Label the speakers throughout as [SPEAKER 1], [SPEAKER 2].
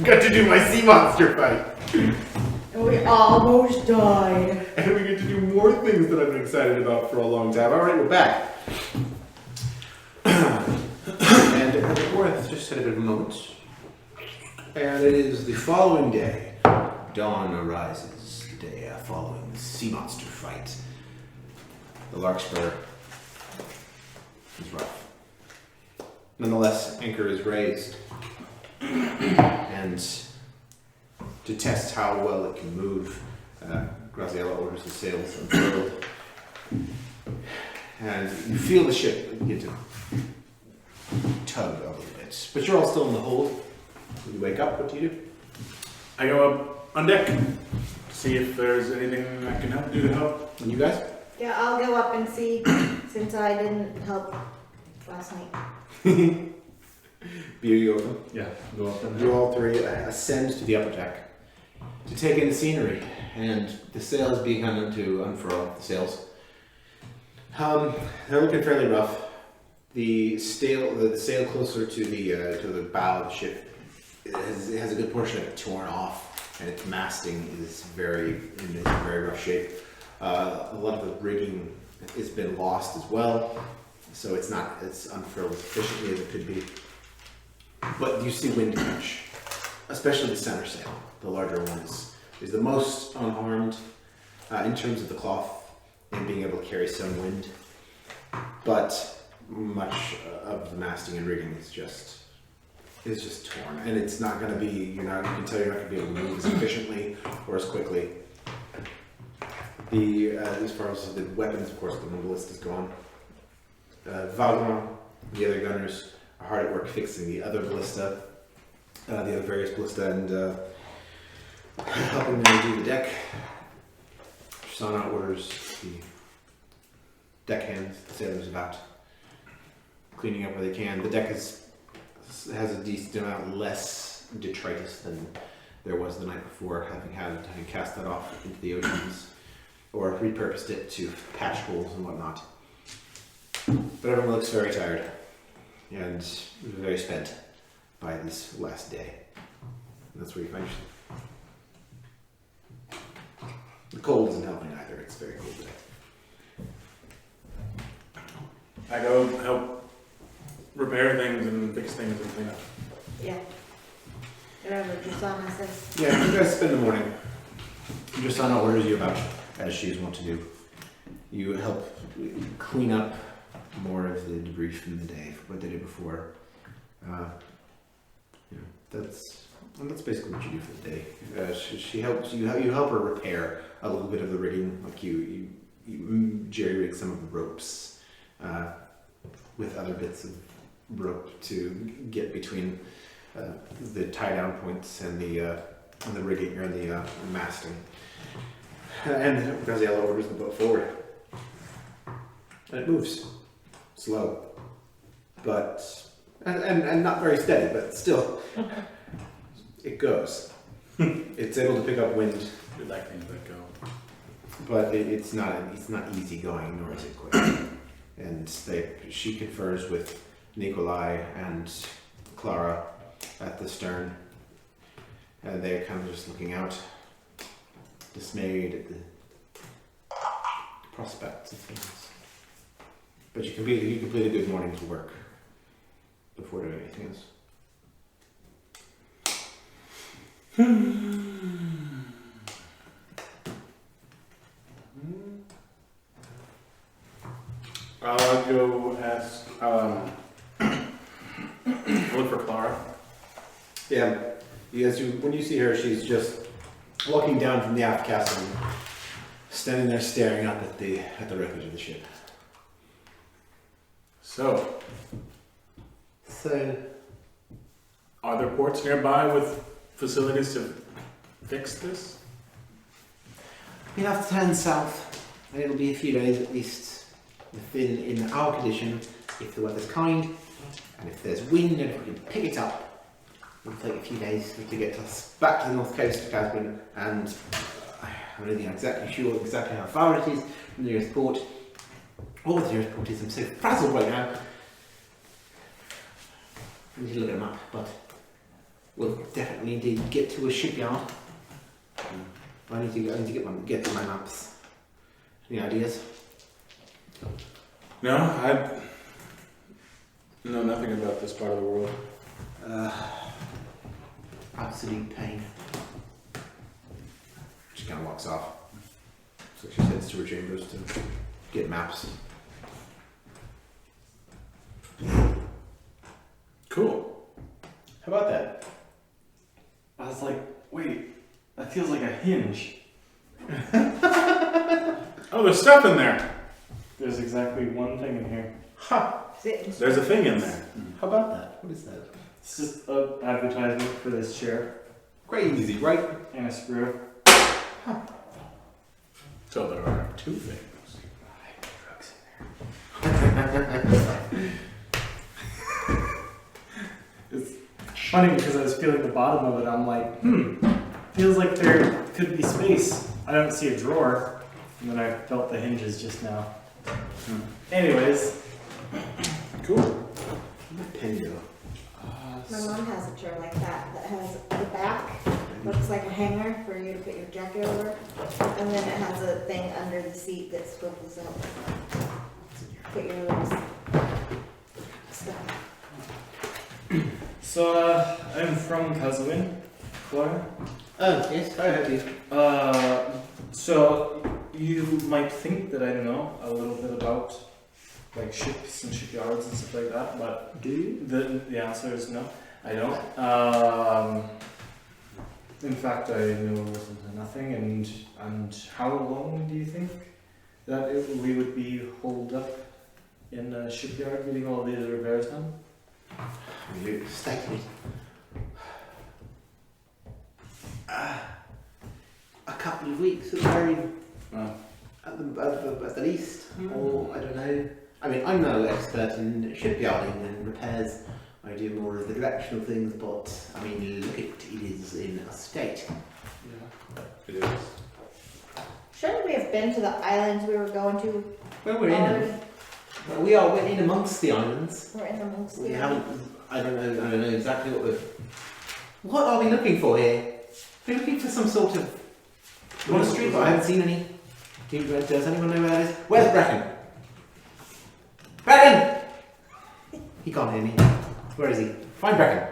[SPEAKER 1] got to do my sea monster fight.
[SPEAKER 2] And we almost died.
[SPEAKER 1] And we get to do more things that I've been excited about for a long time. Alright, we're back. And Worth just had a bit of a moment. And it is the following day. Dawn arises, the day following the sea monster fight. The Larkspur is rough. Nonetheless, anchor is raised. And to test how well it can move, Graziella orders the sails unfurled. And you feel the ship begin to tug a little bit. But you're all still in the hold. When you wake up, what do you do?
[SPEAKER 3] I go up on deck to see if there's anything I can do to help.
[SPEAKER 1] And you guys?
[SPEAKER 2] Yeah, I'll go up and see since I didn't help last night.
[SPEAKER 1] You go up.
[SPEAKER 3] Yeah, go up and
[SPEAKER 1] You all three ascend to the upper deck to take in the scenery, and the sails begun to unfurl. The sails. They're looking fairly rough. The sail closer to the bow of the ship it has a good portion of it torn off, and its masting is in very rough shape. A lot of the rigging has been lost as well, so it's unfurled as efficiently as it could be. But you see wind catch, especially the center sail. The larger one is the most unharmed in terms of the cloth and being able to carry some wind. But much of the masting and rigging is just torn, and it's not going to be. You can tell you're not going to be able to move as efficiently or as quickly. As far as the weapons, of course, the ballista is gone. Valgrind, the other gunners, are hard at work fixing the other ballista, the other various ballista, and helping them do the deck. Sana orders the deckhands, the sailors about cleaning up where they can. The deck has a decent amount less detritus than there was the night before, having cast that off into the oceans or repurposed it to patch holes and whatnot. But everyone looks very tired and very spent by this last day. And that's where you find yourself. The cold isn't helping either. It's very cold today.
[SPEAKER 3] I go help repair things and fix things and clean up.
[SPEAKER 2] Yeah. Whatever Drusana says.
[SPEAKER 1] Yeah, you guys spend the morning. Drusana orders you about, as she's wont to do. You help clean up more of the debris from the day before. That's basically what you do for the day. She helps you. You help her repair a little bit of the rigging, like you jerry rig some of the ropes with other bits of rope to get between the tie down points and the rigging or the masting. And Graziella orders the boat forward, and it moves slow, but and not very steady, but still it goes. It's able to pick up wind.
[SPEAKER 3] We like things that go.
[SPEAKER 1] But it's not easy going, nor is it quick. And she confers with Nikolai and Clara at the stern, and they're kind of just looking out, dismayed at the prospects of things. But you complete a good morning's work before doing anything else.
[SPEAKER 3] I'll go ask, look for Clara.
[SPEAKER 1] Yeah, when you see her, she's just walking down from the aft castle, standing there staring up at the wreckage of the ship.
[SPEAKER 3] So,
[SPEAKER 1] So,
[SPEAKER 3] are there ports nearby with facilities to fix this?
[SPEAKER 1] we have to turn south, and it'll be a few days at least. In our condition, if the weather's kind, and if there's wind, and if we can pick it up, it'll take a few days to get us back to the north coast of Caspian, and I'm not even exactly sure exactly how far it is from the nearest port. All the nearest port is. I'm so frazzled right now. I need to look at a map, but we'll definitely need to get to a shipyard. I need to get to my maps. Any ideas?
[SPEAKER 3] No, I know nothing about this part of the world.
[SPEAKER 1] Absolute pain. She kind of walks off. So she heads to her chambers to get maps.
[SPEAKER 3] Cool.
[SPEAKER 4] How about that? I was like, wait, that feels like a hinge.
[SPEAKER 3] Oh, there's stuff in there.
[SPEAKER 4] There's exactly one thing in here.
[SPEAKER 1] Ha!
[SPEAKER 3] There's a thing in there.
[SPEAKER 1] How about that? What is that?
[SPEAKER 4] It's just an advertisement for this chair
[SPEAKER 1] Crazy, right?
[SPEAKER 4] and a screw.
[SPEAKER 3] So there are two things.
[SPEAKER 4] It's funny because I was feeling the bottom of it. I'm like, feels like there could be space. I don't see a drawer. And then I felt the hinges just now. Anyways.
[SPEAKER 3] Cool.
[SPEAKER 1] Pengo.
[SPEAKER 2] My mom has a chair like that has the back, looks like a hanger for you to put your jacket over, and then it has a thing under the seat that swivels up. Put your stuff.
[SPEAKER 4] So, I'm from Kazwin, Florida.
[SPEAKER 1] Oh, yes, I heard you.
[SPEAKER 4] So you might think that I know a little bit about like ships and shipyards and stuff like that, but
[SPEAKER 1] Do you?
[SPEAKER 4] the answer is no, I don't. In fact, I know little to nothing. And how long do you think that we would be holed up in a shipyard getting all these repairs done?
[SPEAKER 1] You statement. A couple of weeks at the very, at the least, or I don't know. I mean, I'm no expert in shipyarding and repairs. I do more of the directional things, but I mean, look at it is in a state.
[SPEAKER 4] Yeah.
[SPEAKER 3] It is.
[SPEAKER 2] Shouldn't we have been to the islands we were going to?
[SPEAKER 1] Well, we're in
[SPEAKER 2] already?
[SPEAKER 1] them. Well, we're in amongst the islands.
[SPEAKER 2] We're in the months.
[SPEAKER 1] We haven't. I don't know exactly what we're. What are we looking for here? We're looking for some sort of monastery, but I haven't seen any. Does anyone know where that is? Where's Bracken? Bracken! He can't hear me. Where is he? Find Bracken.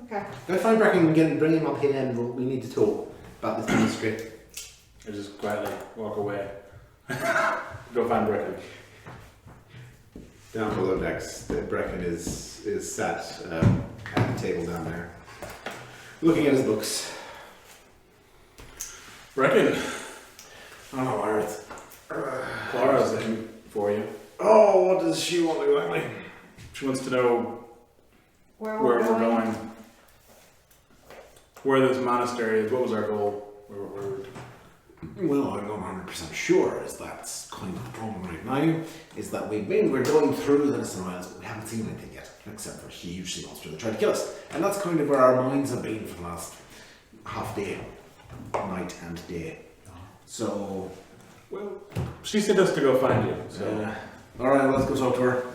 [SPEAKER 2] Okay.
[SPEAKER 1] Go find Bracken and bring him up here, and we need to talk about this monastery.
[SPEAKER 3] I just quietly walk away. Go find Brecken.
[SPEAKER 1] Down below decks, Bracken is sat at the table down there, looking at his books.
[SPEAKER 3] Brecken,
[SPEAKER 1] Oh, Earth.
[SPEAKER 3] Clara's looking for you.
[SPEAKER 1] Oh, what does she want exactly?
[SPEAKER 3] She wants to know
[SPEAKER 2] Where
[SPEAKER 3] where
[SPEAKER 2] we're
[SPEAKER 3] we're
[SPEAKER 2] going?
[SPEAKER 3] going. Where this monastery is. What was our goal?
[SPEAKER 1] Well, I'm not 100% sure, as that's kind of the problem right now, is that we're going through the Innocent Isles, but we haven't seen anything yet, except for a huge sea monster that tried to kill us. And that's kind of where our minds have been for the last half day, night and day. So,
[SPEAKER 3] Well, she sent us to go find you. So
[SPEAKER 1] alright, let's go talk to her.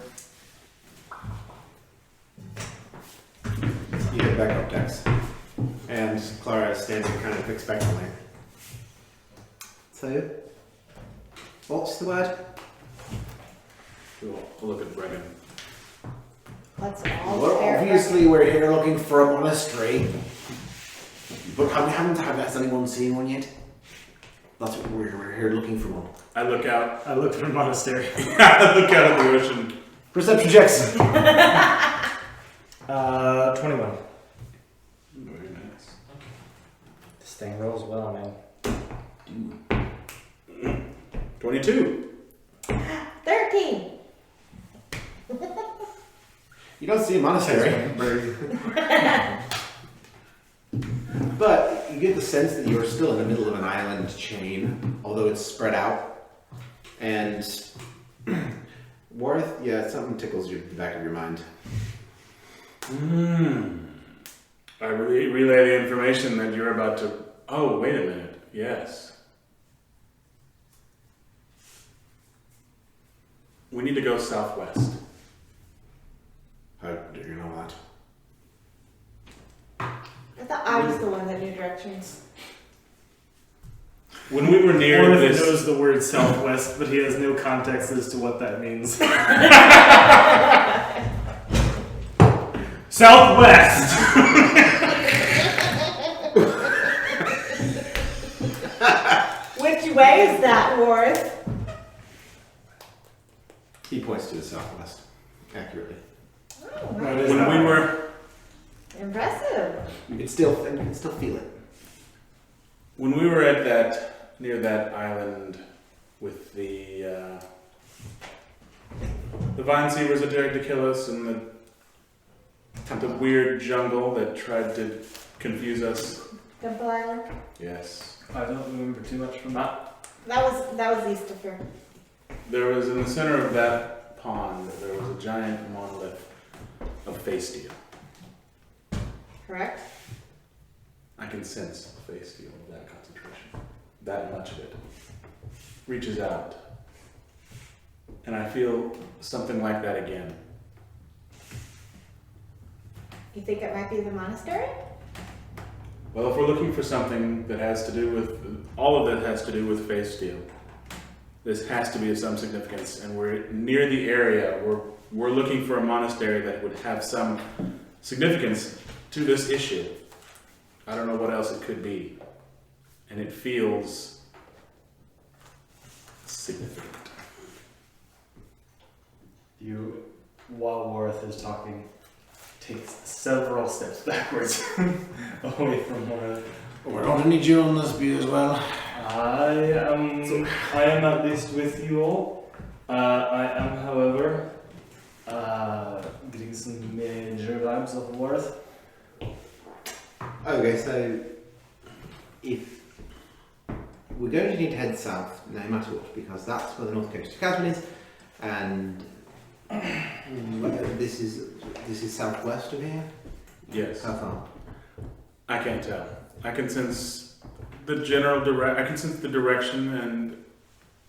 [SPEAKER 1] You head back up decks. And Clara is standing kind of expectantly. So, what's the word?
[SPEAKER 3] we'll look at Brecken.
[SPEAKER 2] Let's all
[SPEAKER 1] Well,
[SPEAKER 2] stare at
[SPEAKER 1] obviously we're here looking for a monastery. But has anyone seen one yet? That's what we're here looking for one.
[SPEAKER 3] I look out.
[SPEAKER 4] I look for a monastery.
[SPEAKER 3] I look out at the ocean.
[SPEAKER 1] Perception checks!
[SPEAKER 4] 21.
[SPEAKER 3] Very nice.
[SPEAKER 4] This thing rolls well, man.
[SPEAKER 3] 22.
[SPEAKER 2] 13.
[SPEAKER 1] You don't see a monastery. But you get the sense that you're still in the middle of an island chain, although it's spread out. And Worth, yeah, something tickles you at the back of your mind.
[SPEAKER 3] I relay the information that you're about to. Oh, wait a minute. Yes. We need to go southwest.
[SPEAKER 1] How do you know that?
[SPEAKER 2] thought I was the one that knew directions.
[SPEAKER 3] When we were near
[SPEAKER 4] Orth
[SPEAKER 3] this,
[SPEAKER 4] knows the word southwest, but he has no context as to what that means. Southwest!
[SPEAKER 2] Which way is that, Worth?
[SPEAKER 1] He points to the southwest, accurately.
[SPEAKER 2] Oh,
[SPEAKER 4] That
[SPEAKER 2] nice.
[SPEAKER 4] is
[SPEAKER 3] when
[SPEAKER 4] not
[SPEAKER 3] we
[SPEAKER 4] right.
[SPEAKER 3] were
[SPEAKER 1] You can still feel it.
[SPEAKER 3] when we were at that near that island with the vine seavers that dared to kill us and the weird jungle that tried to confuse us.
[SPEAKER 2] Temple Island.
[SPEAKER 3] Yes.
[SPEAKER 4] I don't remember too much from that.
[SPEAKER 2] That was Easter.
[SPEAKER 3] There was in the center of that pond, there was a giant monolith of face steel.
[SPEAKER 2] Correct?
[SPEAKER 3] I can sense the face steel of that concentration. That much of it reaches out. And I feel something like that again.
[SPEAKER 2] You think it might be the monastery?
[SPEAKER 3] Well, if we're looking for something that has to do with, all of that has to do with face steel, this has to be of some significance, and we're near the area. We're looking for a monastery that would have some significance to this issue. I don't know what else it could be, and it feels significant.
[SPEAKER 4] You, while Worth is talking, takes several steps backwards away from Worth.
[SPEAKER 1] We're gonna need you on this view as well.
[SPEAKER 4] I am at least with you all. I am, however, getting some major vibes of Worth.
[SPEAKER 1] Okay, so if we're going to need to head south, no matter what, because that's where the north coast of Casbin is, and this is southwest of here.
[SPEAKER 3] Yes,
[SPEAKER 1] How far?
[SPEAKER 3] I can't tell. I can sense the general I can sense the direction and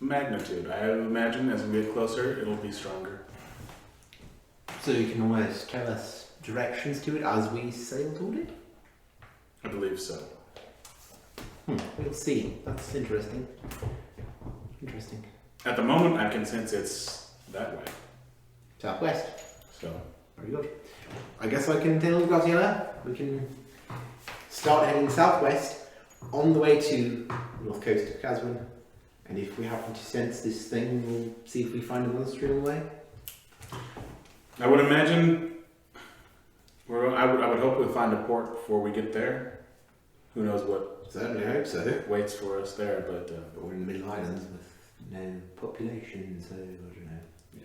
[SPEAKER 3] magnitude. I imagine as we get closer, it'll be stronger.
[SPEAKER 1] So you can almost tell us directions to it as we sail toward it?
[SPEAKER 3] I believe so.
[SPEAKER 1] We'll see. That's interesting. Interesting.
[SPEAKER 3] At the moment, I can sense it's that way.
[SPEAKER 1] Southwest.
[SPEAKER 3] So,
[SPEAKER 1] Very good. I guess I can tell Graciela we can start heading southwest on the way to the north coast of Casbin. And if we happen to sense this thing, we'll see if we find a monastery on the way.
[SPEAKER 3] I would imagine. I would hope we'll find a port before we get there. Who knows what
[SPEAKER 1] Certainly hope so.
[SPEAKER 3] waits for us there, but
[SPEAKER 1] But we're in the Middle Islands with no population, so I don't know.
[SPEAKER 3] yeah.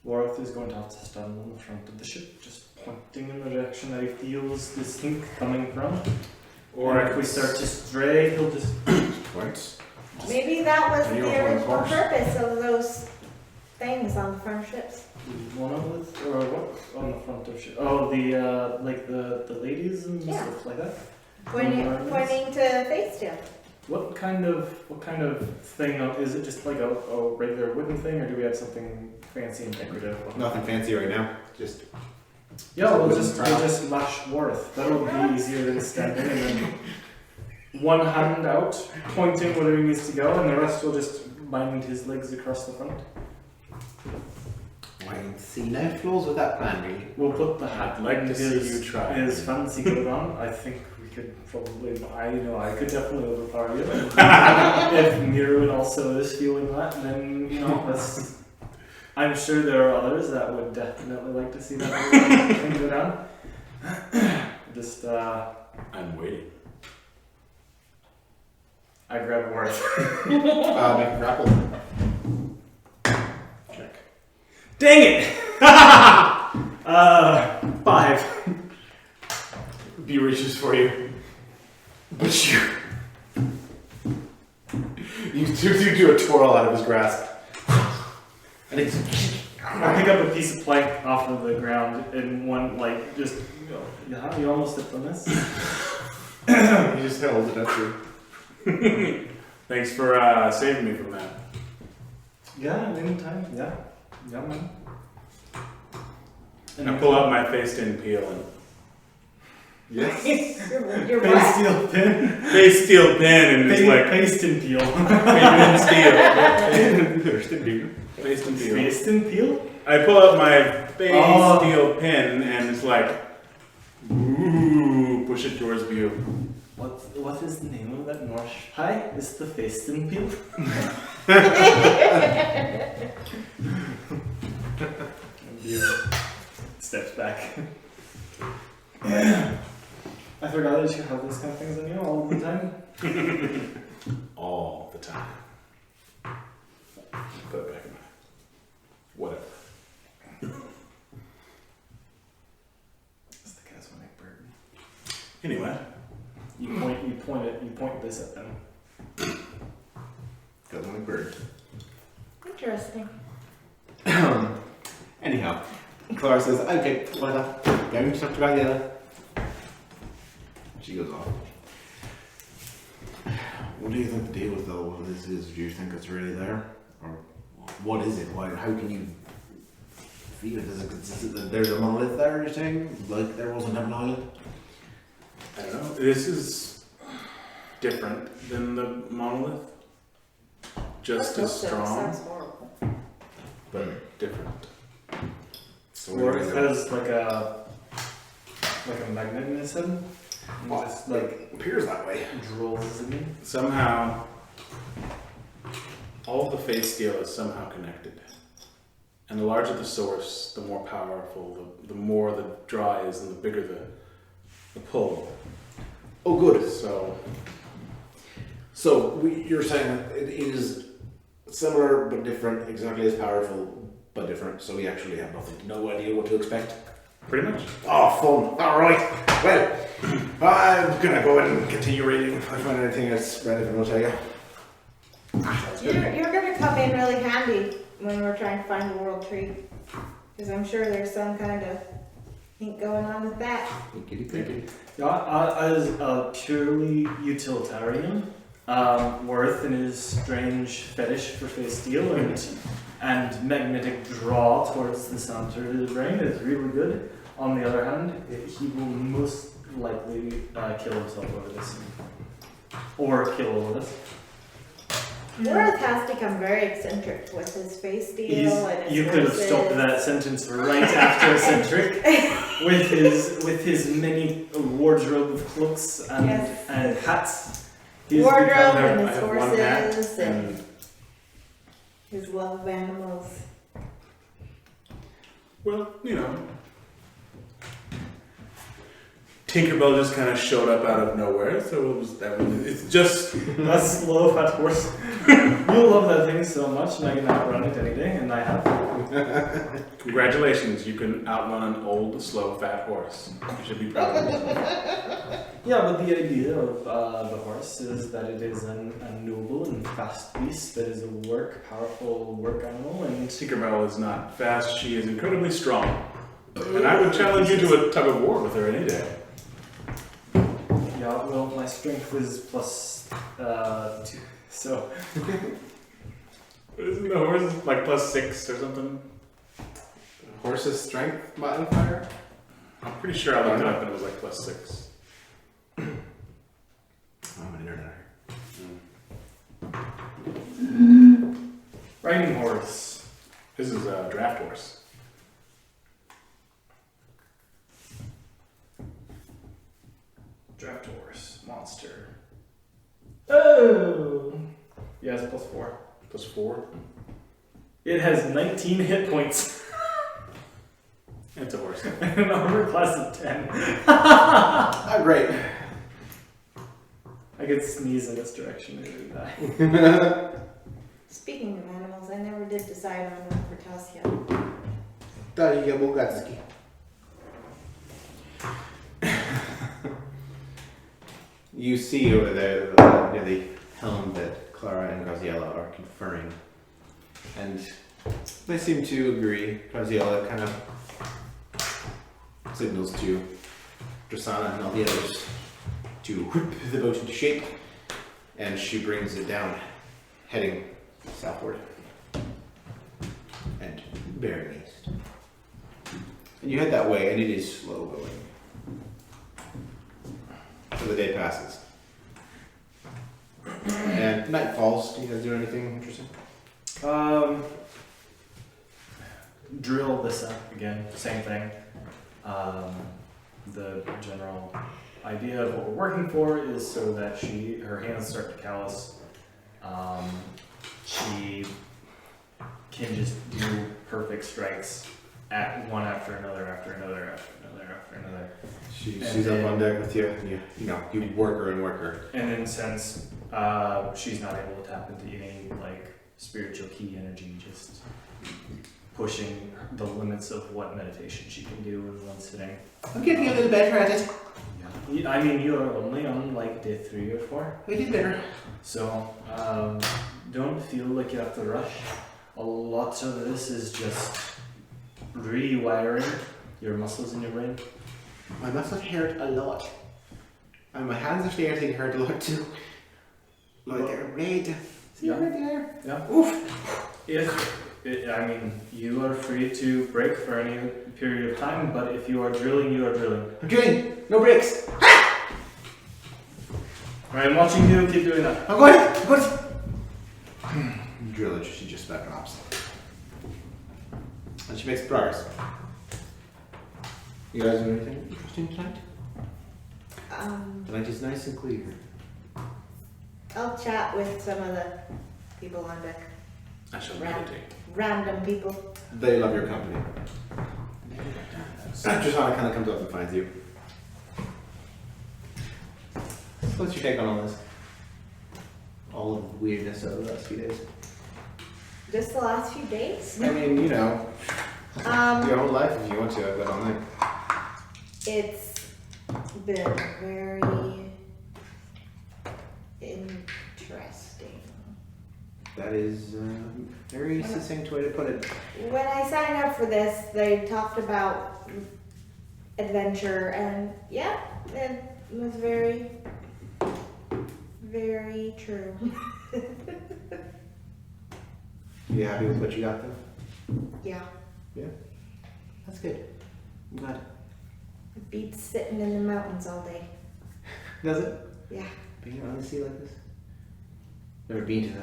[SPEAKER 4] Worth is going to have to stand on the front of the ship, just pointing in the direction that he feels this think coming from.
[SPEAKER 3] Or
[SPEAKER 4] And if we start to stray, he'll just
[SPEAKER 1] Points.
[SPEAKER 2] Maybe that was
[SPEAKER 1] Are you
[SPEAKER 2] the
[SPEAKER 1] on
[SPEAKER 2] original
[SPEAKER 1] course?
[SPEAKER 2] purpose of those things on the front of ships.
[SPEAKER 4] one of us, or what on the front of ship. Oh, the like the ladies and
[SPEAKER 2] Yeah.
[SPEAKER 4] stuff like that.
[SPEAKER 2] Pointing to Facedown.
[SPEAKER 4] What kind of thing is it? Just like a regular wooden thing, or do we have something fancy and decorative?
[SPEAKER 1] Nothing fancy right now. Just
[SPEAKER 4] Yeah, we'll
[SPEAKER 1] Wooden
[SPEAKER 4] just
[SPEAKER 1] trowel.
[SPEAKER 4] lash Worth. That'll be easier than standing and then one hand out, pointing where he needs to go, and the rest will just bind his legs across the front.
[SPEAKER 1] I can see no flaws with that plan, really.
[SPEAKER 4] We'll put the hat
[SPEAKER 3] I'd like
[SPEAKER 4] and
[SPEAKER 3] to see you try.
[SPEAKER 4] his fancy coat on. I think we could probably. I could definitely overpower you. If Miru also is feeling that, then that's. I'm sure there are others that would definitely like to see that thing go down. Just
[SPEAKER 3] I'm waiting.
[SPEAKER 4] I grab Worth.
[SPEAKER 1] Make a grapple. Check.
[SPEAKER 4] Dang it! 5.
[SPEAKER 1] B reaches for you. But you do a twirl out of his grasp. And it's
[SPEAKER 4] I pick up a piece of plank off of the ground and one, just, you almost hit the miss.
[SPEAKER 1] he just held it up to you.
[SPEAKER 3] Thanks for saving me from that.
[SPEAKER 4] Yeah, anytime. Yeah, man.
[SPEAKER 3] And I pull out my face in peel and
[SPEAKER 1] Yes.
[SPEAKER 2] You're
[SPEAKER 4] Face
[SPEAKER 2] right.
[SPEAKER 4] steel pin.
[SPEAKER 3] Face steel pin, and it's like
[SPEAKER 4] Paste and peel.
[SPEAKER 3] paste and peel. Paste and peel.
[SPEAKER 4] Paste and peel?
[SPEAKER 3] I pull out my face
[SPEAKER 4] Oh.
[SPEAKER 3] steel pin, and it's like, ooh, push it towards view.
[SPEAKER 4] What is the name of that Norse pie? It's the face and peel. Steps back. I forgot that you have those kind of things on you all the time.
[SPEAKER 3] All the time. Put it back in my. Whatever.
[SPEAKER 4] It's the Casonic bird.
[SPEAKER 3] Anyway.
[SPEAKER 4] You point this at them.
[SPEAKER 1] Got one bird.
[SPEAKER 2] Interesting.
[SPEAKER 1] Anyhow, Clara says, okay, whatever. Going to talk about the other. She goes off. What do you think the deal with though? What this is? Do you think it's really there, or what is it? Why? How can you feel it? Is it that there's a monolith there? You're saying, like there wasn't an island?
[SPEAKER 3] I don't know. This is different than the monolith. Just as strong,
[SPEAKER 2] Sounds horrible.
[SPEAKER 3] but different.
[SPEAKER 1] So
[SPEAKER 4] Or it has like a magnetism. And
[SPEAKER 1] Well,
[SPEAKER 4] just like
[SPEAKER 1] appears that way.
[SPEAKER 4] drills in me.
[SPEAKER 3] Somehow, all the face steel is somehow connected. And the larger the source, the more powerful, the more the draw is, and the bigger the pull.
[SPEAKER 1] Oh, good.
[SPEAKER 3] So,
[SPEAKER 1] You're saying it is similar but different, exactly as powerful but different. So we actually have no idea what to expect.
[SPEAKER 3] pretty much.
[SPEAKER 1] Oh, fun. All right. Well, I'm gonna go and continue reading. If I find anything that's relevant, I'll tell you.
[SPEAKER 2] You're gonna come in really handy when we're trying to find the world tree. Because I'm sure there's some kind of thing going on with that.
[SPEAKER 3] Thank you.
[SPEAKER 4] Yeah, as a purely utilitarian, Worth and his strange fetish for face steel and magnetic draw towards the center of the brain is really good. On the other hand, he will most likely kill himself over this. Or kill all of us.
[SPEAKER 2] Worth has become very eccentric with his face steel and his
[SPEAKER 4] You could have stopped
[SPEAKER 2] horses.
[SPEAKER 4] that sentence right after eccentric with his many wardrobe of cloaks and,
[SPEAKER 2] Yes.
[SPEAKER 4] and hats. He's
[SPEAKER 2] Wardrobe
[SPEAKER 4] become-
[SPEAKER 2] and
[SPEAKER 3] I
[SPEAKER 2] his
[SPEAKER 3] have one hat
[SPEAKER 2] horses and
[SPEAKER 3] and
[SPEAKER 2] his love of animals.
[SPEAKER 3] well, Tinkerbell just kind of showed up out of nowhere, so it's just
[SPEAKER 4] That's slow fat horse. You'll love that thing so much, and I can outrun it any day, and I have.
[SPEAKER 3] congratulations, you can outrun an old, slow, fat horse. You should be proud of yourself.
[SPEAKER 4] Yeah, but the idea of the horse is that it is a noble and fast beast that is a powerful work animal, and
[SPEAKER 3] Tinkerbell is not fast, she is incredibly strong. And I would challenge you to a tug of war with her any day.
[SPEAKER 4] yeah, well, my strength is plus 2, so
[SPEAKER 3] Isn't the horse like +6 or something?
[SPEAKER 1] Horse's strength modifier?
[SPEAKER 3] I'm pretty sure I looked it up and it was like +6.
[SPEAKER 1] I'm an internet.
[SPEAKER 4] riding horse.
[SPEAKER 3] This is a draft horse.
[SPEAKER 4] Draft horse, monster. Oh! Yeah, it's plus 4.
[SPEAKER 3] +4.
[SPEAKER 4] It has 19 hit points
[SPEAKER 3] It's a horse.
[SPEAKER 4] and an armor class of 10.
[SPEAKER 1] Ah, great.
[SPEAKER 4] I could sneeze in this direction and it would die.
[SPEAKER 2] Speaking of animals, I never did decide on one for Tassia.
[SPEAKER 1] Daria Bogacki. You see over there near the helm that Clara and Graziella are conferring, and they seem to agree. Graziella kind of signals to Drasana and all the others to whip the boat into shape, and she brings it down, heading southward and bearing east. And you head that way, and it is slow going. till the day passes. And night falls. Do you guys do anything interesting?
[SPEAKER 4] Drill this up again, same thing. The general idea of what we're working for is so that her hands start to callus. She can just do perfect strikes at one after another, after another, after another, after another.
[SPEAKER 1] She's up on deck with you, and you work her and work her.
[SPEAKER 4] And then since she's not able to tap into any like spiritual key energy, just pushing the limits of what meditation she can do in one sitting.
[SPEAKER 1] I'm getting a little better at it.
[SPEAKER 4] I mean, you are only on like day 3 or 4,
[SPEAKER 1] We did better.
[SPEAKER 4] so don't feel like you have to rush. A lot of this is just rewiring your muscles in your brain.
[SPEAKER 1] My muscles hurt a lot. And my hands are starting to hurt a lot too. Like they're red. See
[SPEAKER 4] Yeah.
[SPEAKER 1] right there?
[SPEAKER 4] Yeah.
[SPEAKER 1] Oof.
[SPEAKER 4] I mean, you are free to break for any period of time, but if you are drilling, you are drilling.
[SPEAKER 1] I'm drilling. No breaks.
[SPEAKER 4] Alright, I'm watching you, keep doing that.
[SPEAKER 1] I'm going. Drill it. She just back drops. And she makes progress. You guys do anything interesting tonight? Tonight is nice and clear.
[SPEAKER 2] I'll chat with some of the people on deck.
[SPEAKER 3] I shall
[SPEAKER 2] Right.
[SPEAKER 3] meditate.
[SPEAKER 2] Random people.
[SPEAKER 1] They love your company. Tristana kind of comes up and finds you. What's your take on all this? All of the weirdness of the last few days.
[SPEAKER 2] Just the last few days.
[SPEAKER 1] I mean, your whole life if you want to, but on there.
[SPEAKER 2] It's been very interesting.
[SPEAKER 1] That is a very succinct way to put it.
[SPEAKER 2] When I signed up for this, they talked about adventure, and yeah, it was very, very true.
[SPEAKER 1] You happy with what you got though?
[SPEAKER 2] Yeah,
[SPEAKER 1] That's good. I'm glad.
[SPEAKER 2] it beats sitting in the mountains all day.
[SPEAKER 1] Does it?
[SPEAKER 2] Yeah.
[SPEAKER 1] Being on the sea like this? Never been to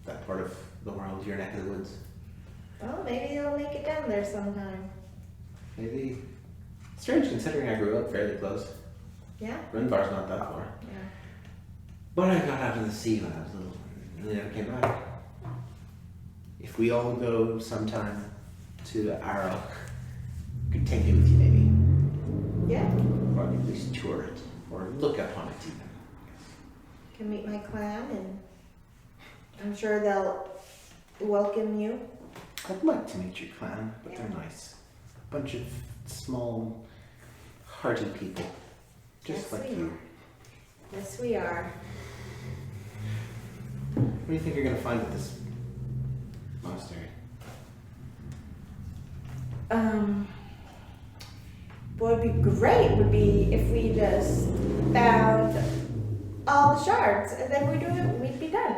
[SPEAKER 1] that part of the world, your neck of the woods.
[SPEAKER 2] Well, maybe they'll make it down there sometime.
[SPEAKER 1] Maybe. Strange considering I grew up fairly close.
[SPEAKER 2] Yeah?
[SPEAKER 1] Runvar's not that far.
[SPEAKER 2] Yeah.
[SPEAKER 1] But I got out of the sea when I was little and really never came back. If we all go sometime to Arrow, I could take it with you maybe.
[SPEAKER 2] Yeah.
[SPEAKER 1] Or at least tour it. Or look upon it even.
[SPEAKER 2] Can meet my clan, and I'm sure they'll welcome you.
[SPEAKER 1] I'd like to meet your clan, but
[SPEAKER 2] Yeah.
[SPEAKER 1] they're nice. Bunch of small, hearty people. Just
[SPEAKER 2] Yes,
[SPEAKER 1] like
[SPEAKER 2] we
[SPEAKER 1] you.
[SPEAKER 2] are. Yes, we are.
[SPEAKER 1] What do you think you're gonna find at this monastery?
[SPEAKER 2] What would be great would be if we just found all the shards, and then we'd be done.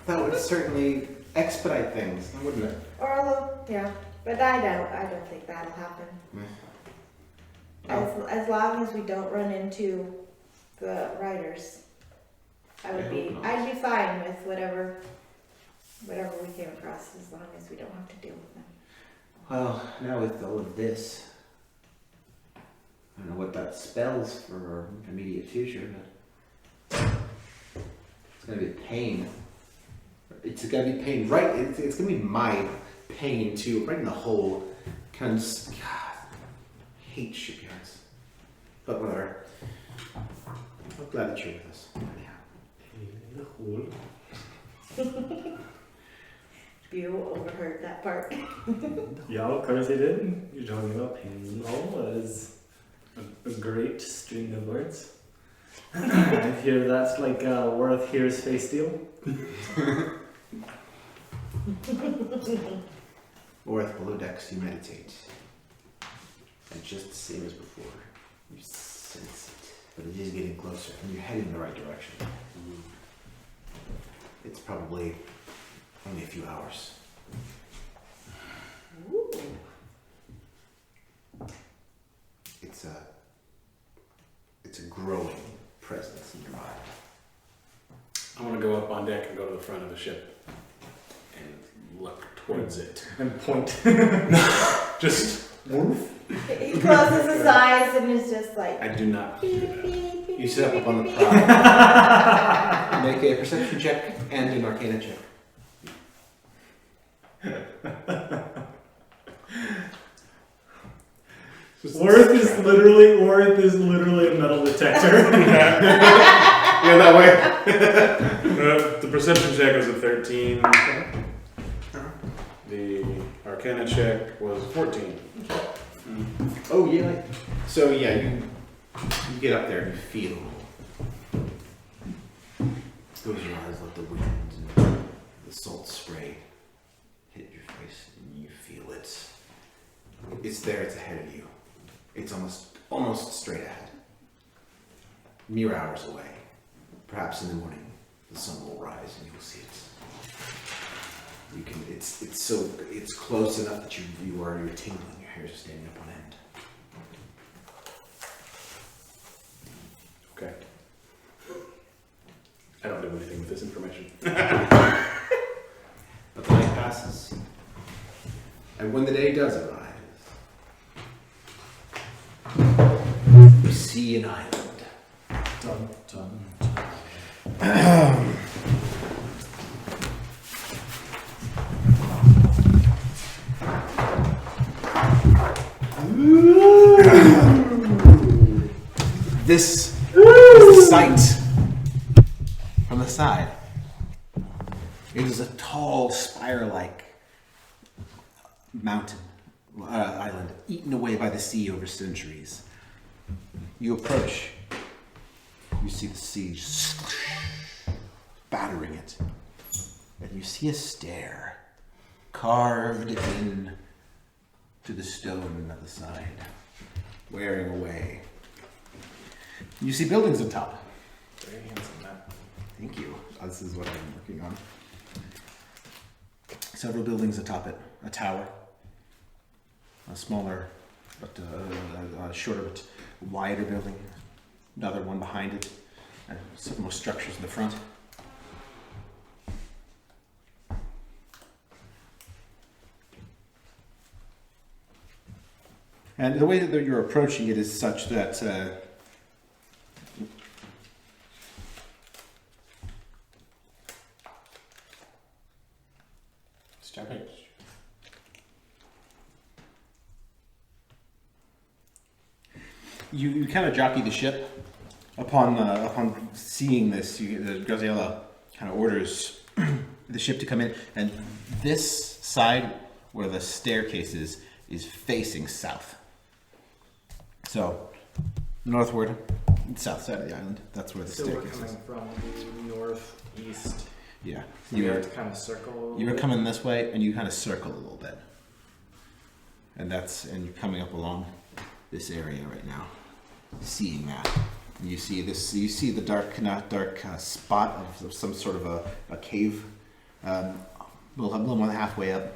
[SPEAKER 1] That would certainly expedite things, wouldn't it?
[SPEAKER 2] Or a little, yeah. But I don't think that'll happen. As long as we don't run into the riders, I'd be fine with whatever we came across, as long as we don't have to deal with them.
[SPEAKER 1] Well, now with all of this, I don't know what that spells for our immediate future, but it's gonna be a pain. It's gonna be pain, right? It's gonna be my pain too, right in the hole. Kind of just, God, I hate shipyards. But whatever. I'm glad that you're with us. Anyhow.
[SPEAKER 2] You overheard that part.
[SPEAKER 4] Yeah, of course I did. You're talking about pain in the hole. That is a great string of words. I hear that's like Worth hears face deal.
[SPEAKER 1] Or at below decks, you meditate. And just the same as before, you sense it. But it is getting closer, and you're heading in the right direction. It's probably only a few hours.
[SPEAKER 2] Ooh.
[SPEAKER 1] It's a growing presence in your mind.
[SPEAKER 3] I want to go up on deck and go to the front of the ship and look towards it.
[SPEAKER 4] And point.
[SPEAKER 3] Just,
[SPEAKER 2] He closes his eyes and is just like.
[SPEAKER 3] I do not do
[SPEAKER 2] Beep,
[SPEAKER 3] that.
[SPEAKER 2] beep, beep,
[SPEAKER 1] You sit
[SPEAKER 2] beep,
[SPEAKER 1] up on the
[SPEAKER 2] beep,
[SPEAKER 1] prow. Make a perception check and an arcana check.
[SPEAKER 4] Worth is literally a metal detector.
[SPEAKER 1] Yeah, that way.
[SPEAKER 3] The perception check was a 13. The arcana check was 14.
[SPEAKER 1] Oh yeah. So yeah, you get up there and you feel. Close your eyes, let the wind and the salt spray hit your face, and you feel it. It's there. It's ahead of you. It's almost straight ahead. Mere hours away. Perhaps in the morning, the sun will rise and you will see it. You can. It's close enough that you're tingling. Your hairs are standing up on end.
[SPEAKER 3] Okay. I don't do anything with this information.
[SPEAKER 1] But the night passes, and when the day does arise, you see an island.
[SPEAKER 4] Dun, dun.
[SPEAKER 1] This is the sight from the side. It is a tall, spire-like mountain, island, eaten away by the sea over centuries. You approach. You see the sea battering it. And you see a stair carved in to the stone at the side, wearing away. You see buildings on top.
[SPEAKER 4] Very handsome man.
[SPEAKER 1] Thank you. This is what I'm working on. Several buildings atop it. A tower. A smaller, but shorter, but wider building. Another one behind it. And some more structures in the front. And the way that you're approaching it is such that you kind of jockey the ship. Upon seeing this, the Graziella kind of orders the ship to come in, and this side where the staircase is facing south. So northward, south side of the island. That's where the
[SPEAKER 4] So we're
[SPEAKER 1] staircase is.
[SPEAKER 4] coming from the northeast.
[SPEAKER 1] Yeah,
[SPEAKER 4] So we have to kind of circle.
[SPEAKER 1] you were coming this way, and you kind of circle a little bit, and you're coming up along this area right now, seeing that. You see this. You see the dark spot of some sort of a cave, a little more than halfway up,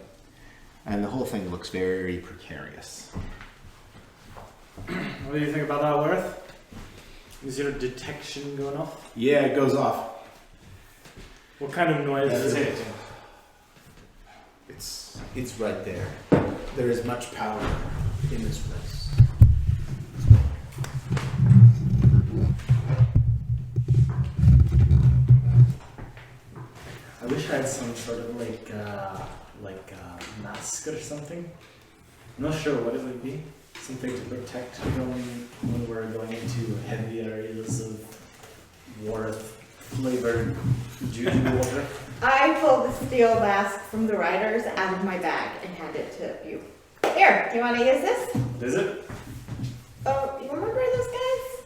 [SPEAKER 1] and the whole thing looks very precarious.
[SPEAKER 4] What do you think about that, Worth? Is your detection going off?
[SPEAKER 1] Yeah, it goes off.
[SPEAKER 4] What kind of noise is it?
[SPEAKER 1] It's right there. There is much power in this place.
[SPEAKER 4] I wish I had some sort of like mask or something. I'm not sure what it would be. Something to protect when we're going into heavy areas of Worth-flavored juju water.
[SPEAKER 2] I pulled the steel mask from the riders out of my bag and hand it to you. Here, do you want to use this?
[SPEAKER 4] Is it?
[SPEAKER 2] Oh, you remember those guys?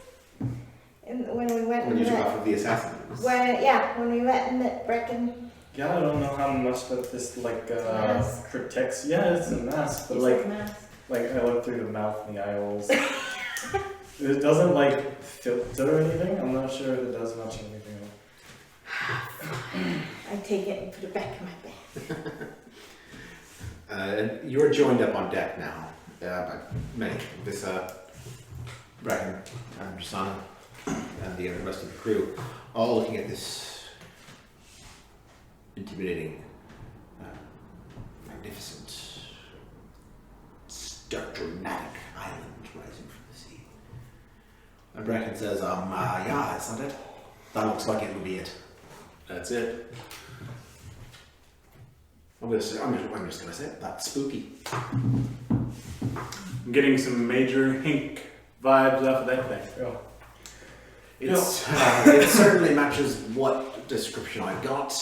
[SPEAKER 2] When we went
[SPEAKER 1] When
[SPEAKER 2] in
[SPEAKER 1] you
[SPEAKER 2] the...
[SPEAKER 1] took off of the assassins.
[SPEAKER 2] when we went in the Brecken...
[SPEAKER 4] Yeah, I don't know how much that this
[SPEAKER 2] Mask.
[SPEAKER 4] protects. Yeah, it's a mask, but
[SPEAKER 2] You
[SPEAKER 4] like
[SPEAKER 2] said mask.
[SPEAKER 4] I look through the mouth and the eye holes. It doesn't like filter or anything. I'm not sure if it does much of anything.
[SPEAKER 2] I take it and put it back in my bag.
[SPEAKER 1] You're joined up on deck now by many. This Bracken, Drasana, and the rest of the crew, all looking at this intimidating, magnificent, dramatic island rising from the sea. And Bracken says, yeah, is that it? That looks like it would be it.
[SPEAKER 3] That's it.
[SPEAKER 1] I'm just gonna say it, that's spooky.
[SPEAKER 3] I'm getting some major Hink vibes off of that thing.
[SPEAKER 4] Yeah.
[SPEAKER 1] It certainly matches what description I got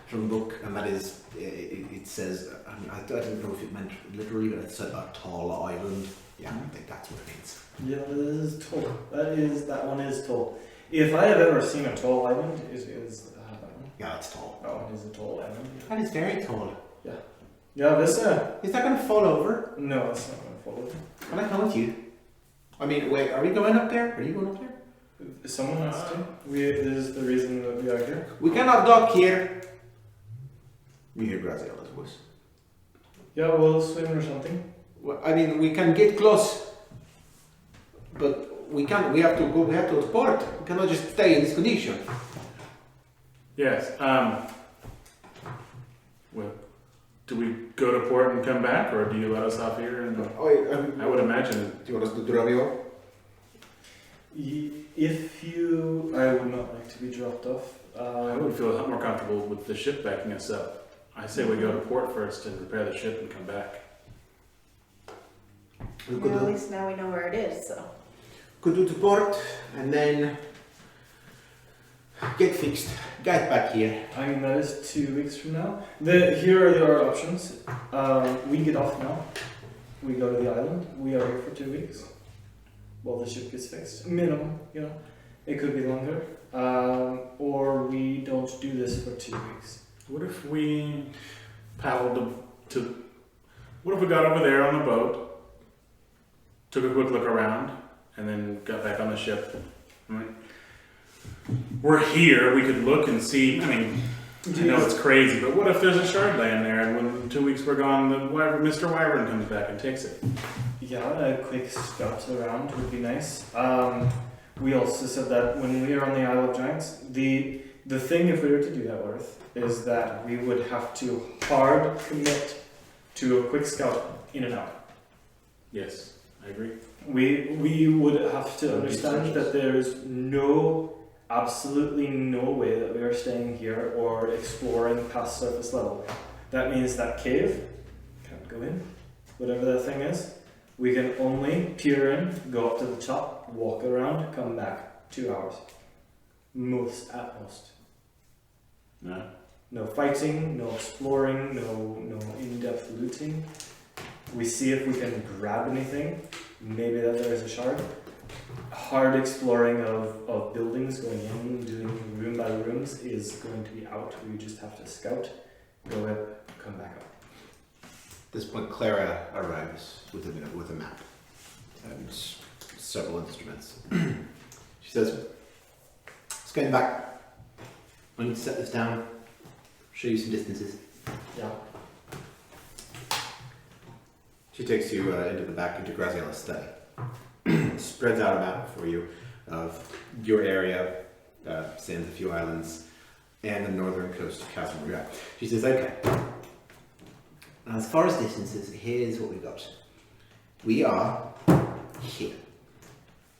[SPEAKER 1] from the book, and that is, it says, I don't know if it meant literally, but it said a tall island. Yeah, I think that's what it means.
[SPEAKER 4] Yeah, that is tall. That one is tall. If I have ever seen a tall island, is that one?
[SPEAKER 1] Yeah, that's tall.
[SPEAKER 4] That one is a tall island.
[SPEAKER 1] That is very tall.
[SPEAKER 4] Yeah, this
[SPEAKER 1] Is that going to fall over?
[SPEAKER 4] no, it's not gonna fall over.
[SPEAKER 1] Can I come with you? I mean, wait, are we going up there? Are you going up there?
[SPEAKER 4] Someone has to. This is the reason that we are here.
[SPEAKER 1] We cannot dock here. You hear Graziella's voice.
[SPEAKER 4] Yeah, we'll swim or something.
[SPEAKER 1] Well, I mean, we can get close, but we can't. We have to go. We have to go to port. We cannot just stay in this condition.
[SPEAKER 3] Yes. Well, do we go to port and come back, or do you let us off here? And I would imagine.
[SPEAKER 1] Do you want us to drive you off?
[SPEAKER 4] I would not like to be dropped off.
[SPEAKER 3] I would feel a lot more comfortable with the ship backing us up. I say we go to port first and repair the ship and come back.
[SPEAKER 1] We
[SPEAKER 2] Well, at least now we know where it is, so.
[SPEAKER 1] could do to port and then get fixed. Get back here.
[SPEAKER 4] I mean, that is 2 weeks from now. Here are our options. We get off now. We go to the island. We are here for 2 weeks. While the ship gets fixed. Minimum, you know. It could be longer. Or we don't do this for 2 weeks.
[SPEAKER 3] What if we paddled to what if we got over there on the boat, took a quick look around, and then got back on the ship? I mean, we're here, we could look and see. I mean, I know it's crazy, but what if there's a shard laying there, and when in 2 weeks we're gone, Mr. Wyvern comes back and takes it?
[SPEAKER 4] Yeah, a quick scout around would be nice. We also said that when we are on the Isle of Giants, the thing if we were to do that, Worth, is that we would have to hard commit to a quick scout in and out.
[SPEAKER 3] Yes, I agree.
[SPEAKER 4] We would have to
[SPEAKER 3] That would be
[SPEAKER 4] understand that there is absolutely no way that we are staying here or exploring past surface level. That means that cave can't go in, whatever that thing is. We can only peer in, go up to the top, walk around, come back. 2 hours. Most at most.
[SPEAKER 3] No.
[SPEAKER 4] No fighting, no exploring, no in-depth looting. We see if we can grab anything. Maybe that there is a shard. Hard exploring of buildings, going in, doing room by rooms is going to be out. We just have to scout, go up, come back up.
[SPEAKER 1] At this point, Clara arrives with a map and several instruments. She says, "Let's go back. I need to set this down. Show you some distances."
[SPEAKER 4] Yeah.
[SPEAKER 1] She takes you into the back, into Graziella's study. Spreads out a map for you of your area, sends a few islands, and the northern coast of Casimir. She says, "Okay. As far as distances, here's what we've got. We are here,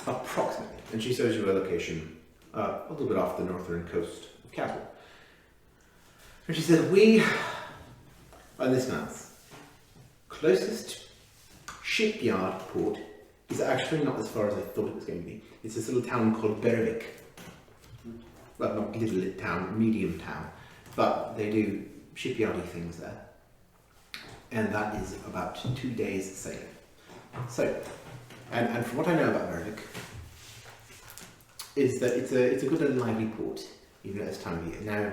[SPEAKER 1] approximately." And she shows you a location a little bit off the northern coast of Casimir. And she says, "We are this month. Closest shipyard port is actually not as far as I thought it was going to be. It's this little town called Berwick. Well, not little town, medium town, but they do shipyardy things there. And that is about 2 days sailing. So, and from what I know about Berwick, is that it's a good and lively port, even at this time of year. Now,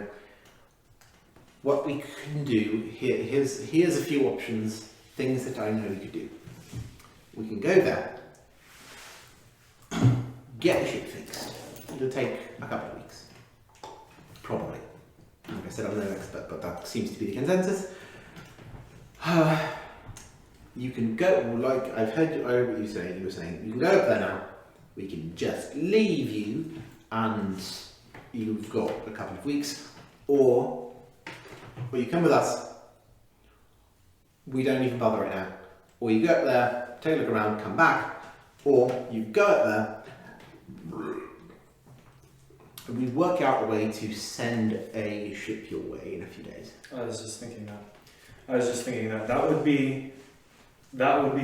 [SPEAKER 1] what we can do, here's a few options, things that I know we could do. We can go there, get the ship fixed. It'll take a couple of weeks. Probably. Like I said, I'm no expert, but that seems to be the consensus. You can go, like I heard what you were saying, you can go up there now, we can just leave you and you've got a couple of weeks, or you come with us, we don't even bother right now, or you go up there, take a look around, come back, or you go up there and we work out a way to send a ship your way in a few days.
[SPEAKER 4] I was just thinking that. That would be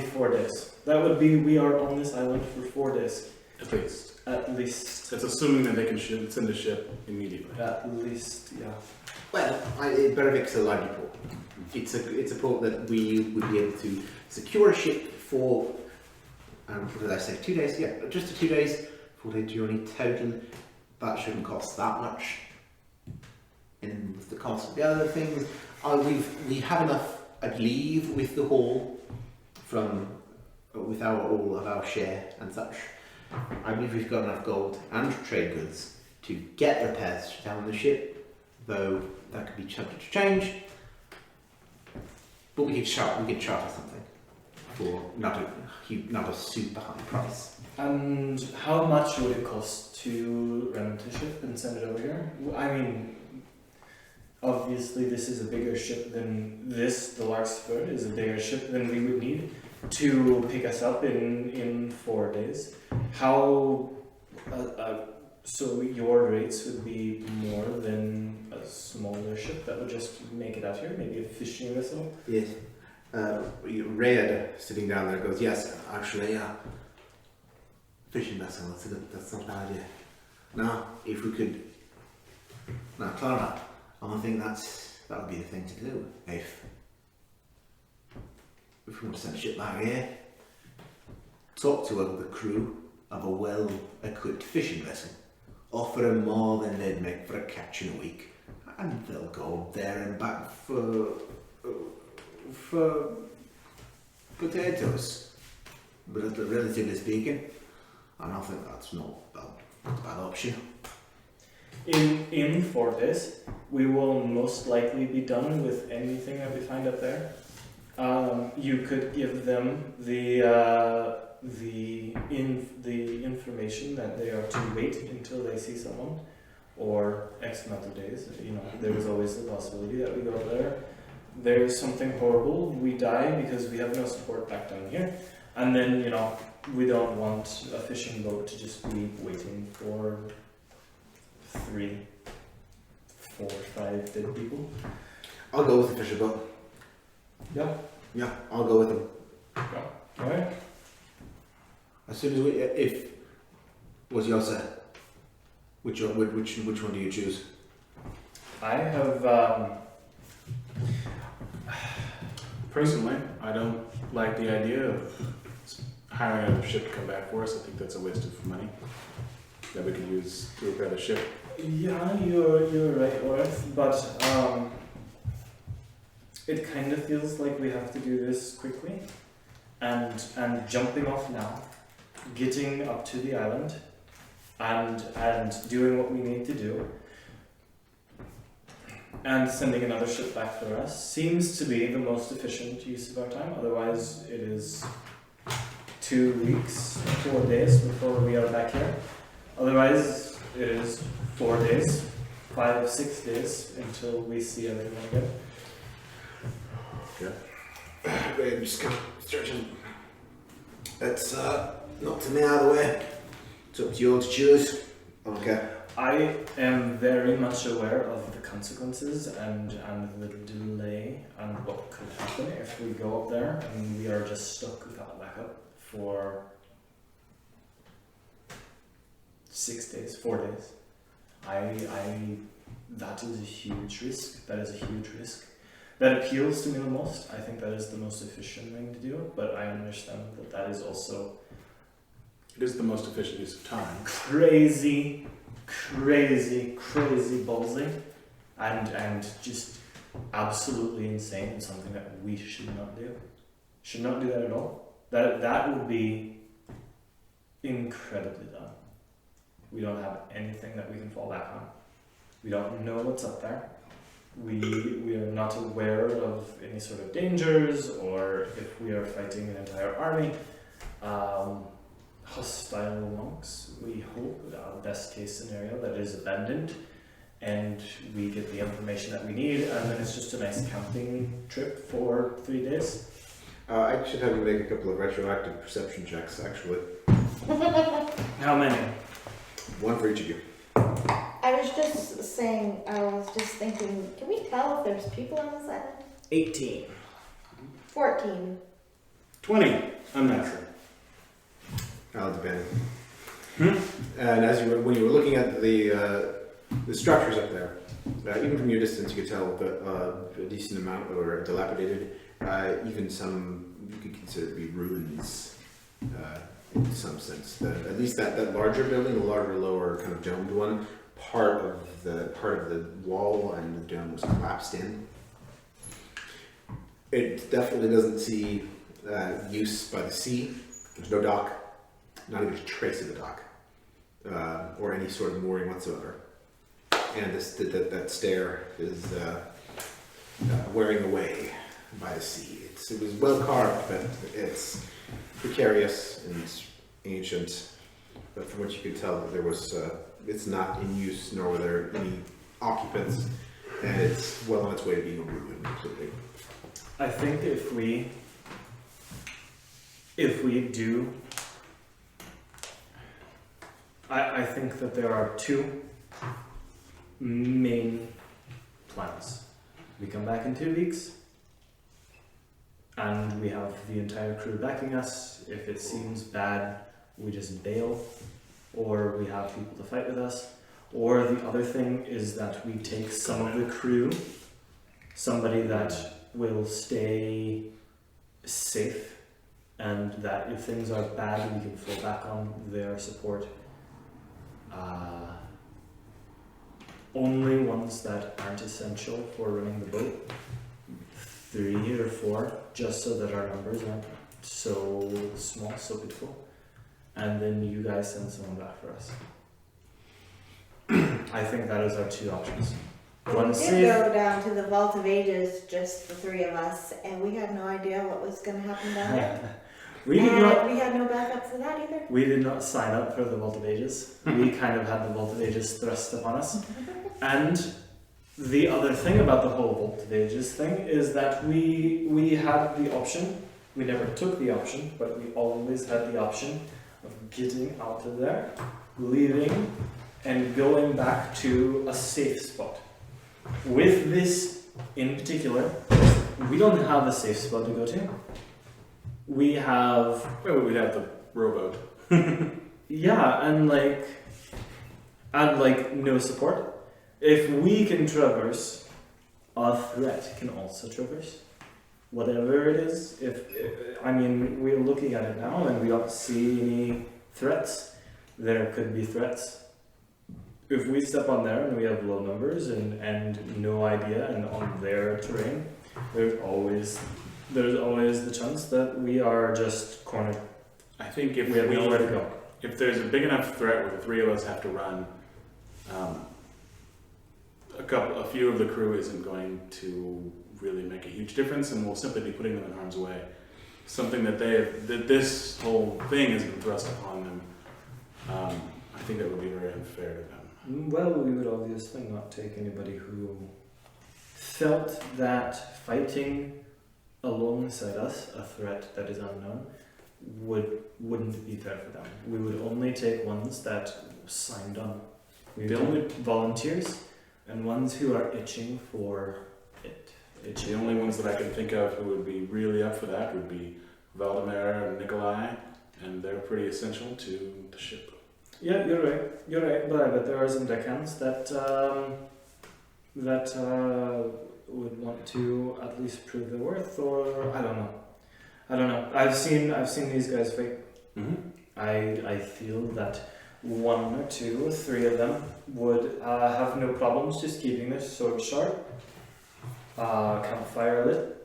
[SPEAKER 4] 4 days. That would be, we are on this island for 4 days.
[SPEAKER 3] At least.
[SPEAKER 4] At least.
[SPEAKER 3] It's assuming that they can send a ship immediately.
[SPEAKER 4] At least, yeah.
[SPEAKER 1] Well, Berwick's a large port. It's a port that we would be able to secure a ship for, what did I say, 2 days? Yeah, just 2 days, 4 day journey total. That shouldn't cost that much. And with the cost of the other things, we have enough, I believe, with the haul with all of our share and such. I believe we've got enough gold and trade goods to get repairs down on the ship, though that could be subject to change. But we could charter something for not a super high price.
[SPEAKER 4] And how much would it cost to rent a ship and send it over here? I mean, obviously this is a bigger ship than this. The Larkspur is a bigger ship than we would need to pick us up in 4 days. How? So your rates would be more than a smaller ship that would just make it out here, maybe a fishing vessel.
[SPEAKER 1] Yes. Red sitting down there goes, yes, actually, fishing vessel. That's not a bad idea. Now, if we could, now Clara, I think that would be the thing to do. If we want to send a ship back here, talk to the crew of a well-equipped fishing vessel, offer them more than they'd make for a catch in a week, and they'll go there and back for potatoes. But relatively speaking, I don't think that's not a bad option.
[SPEAKER 4] In 4 days, we will most likely be done with anything that we find up there. You could give them the information that they are to wait until they see someone, or X amount of days. You know, there is always the possibility that we go there. There is something horrible. We die because we have no support back down here, and then we don't want a fishing boat to just be waiting for 3, 4, 5 dead people.
[SPEAKER 1] I'll go with the fishing boat.
[SPEAKER 4] Yeah.
[SPEAKER 1] Yeah, I'll go with them.
[SPEAKER 4] Yeah. Alright.
[SPEAKER 1] As soon as what's your say? Which one do you choose?
[SPEAKER 4] I have.
[SPEAKER 3] Personally, I don't like the idea of hiring another ship to come back for us. I think that's a waste of money that we could use to repair the ship.
[SPEAKER 4] Yeah, you're right, Orth, but it kind of feels like we have to do this quickly, and jumping off now, getting up to the island, and doing what we need to do, and sending another ship back for us seems to be the most efficient use of our time. Otherwise, it is 2 weeks, 4 days before we are back here. Otherwise, it is 4 days, 5 or 6 days until we see everyone again.
[SPEAKER 1] I'm just kind of stretching. It's not to me either way. It's up to you all to choose. Okay.
[SPEAKER 4] I am very much aware of the consequences and the delay and what could happen if we go up there and we are just stuck without backup for 6 days, 4 days. That is a huge risk. That is a huge risk. That appeals to me the most. I think that is the most efficient thing to do, but I understand that that is also
[SPEAKER 3] It is the most efficient use of time.
[SPEAKER 4] crazy ballsy and just absolutely insane and something that we should not do. Should not do that at all. That would be incredibly dumb. We don't have anything that we can fall back on. We don't know what's up there. We are not aware of any sort of dangers or if we are fighting an entire army. hostile monks. We hope, best case scenario, that it is abandoned and we get the information that we need, and then it's just a nice camping trip for 3 days.
[SPEAKER 1] I should have you make a couple of retroactive perception checks, actually.
[SPEAKER 4] How many?
[SPEAKER 1] One for each of you.
[SPEAKER 2] I was just saying, I was just thinking, can we tell if there's people on this island?
[SPEAKER 4] 18.
[SPEAKER 2] 14.
[SPEAKER 3] 20. I'm not sure.
[SPEAKER 1] I'll depend. And as you were, when you were looking at the structures up there, even from your distance, you could tell that a decent amount were dilapidated. Even some you could consider to be ruins in some sense. At least that larger building, the larger lower kind of domed one, part of the wall and the dome was collapsed in. It definitely doesn't see use by the sea. There's no dock, not even a trace of a dock, or any sort of mooring whatsoever. And that stair is wearing away by the sea. It was well carved, but it's precarious and ancient. But from what you could tell, there was it's not in use, nor were there any occupants, and it's well on its way to being a ruin completely.
[SPEAKER 4] I think if we do, I think that there are two main plans. We come back in 2 weeks, and we have the entire crew backing us. If it seems bad, we just bail, or we have people to fight with us. Or the other thing is that we take some of the crew, somebody that will stay safe, and that if things are bad, we can fall back on their support. Only ones that aren't essential for running the boat, 3 or 4, just so that our numbers aren't so small, so pitiful. And then you guys send someone back for us. I think that is our 2 options. One
[SPEAKER 2] We did
[SPEAKER 4] safe.
[SPEAKER 2] go down to the Vault of Ages, just the 3 of us, and we had no idea what was going to happen down there.
[SPEAKER 4] We did
[SPEAKER 2] and
[SPEAKER 4] not.
[SPEAKER 2] we had no backup for that either.
[SPEAKER 4] We did not sign up for the Vault of Ages. We kind of had the Vault of Ages thrust upon us. And the other thing about the whole Vault of Ages thing is that we had the option. We never took the option, but we always had the option of getting out of there, leaving, and going back to a safe spot. With this in particular, we don't have a safe spot to go to. We have,
[SPEAKER 3] Well, we'd have the rowboat.
[SPEAKER 4] yeah, and no support. If we can traverse, a threat can also traverse. Whatever it is, we're looking at it now and we don't see any threats. There could be threats. If we step on there and we have low numbers and no idea and on their terrain, there's always the chance that we are just cornered.
[SPEAKER 3] I think if
[SPEAKER 4] We have nowhere to go.
[SPEAKER 3] if there's a big enough threat where the 3 of us have to run, a few of the crew isn't going to really make a huge difference, and we'll simply be putting them in harm's way. Something that this whole thing has been thrust upon them. I think that would be very unfair to them.
[SPEAKER 4] Well, we would obviously not take anybody who felt that fighting alongside us, a threat that is unknown, wouldn't be fair for them. We would only take ones that signed on. We would
[SPEAKER 3] The
[SPEAKER 4] only
[SPEAKER 3] only-
[SPEAKER 4] volunteers and ones who are itching for it.
[SPEAKER 3] The only ones that I can think of who would be really up for that would be Valdemar and Nikolai, and they're pretty essential to the ship.
[SPEAKER 4] Yeah, you're right. But there are some deckhands that would want to at least prove their worth, or I don't know. I've seen these guys fight.
[SPEAKER 3] Mm-hmm.
[SPEAKER 4] I feel that 1 or 2 or 3 of them would have no problems just keeping their sword sharp, campfire lit,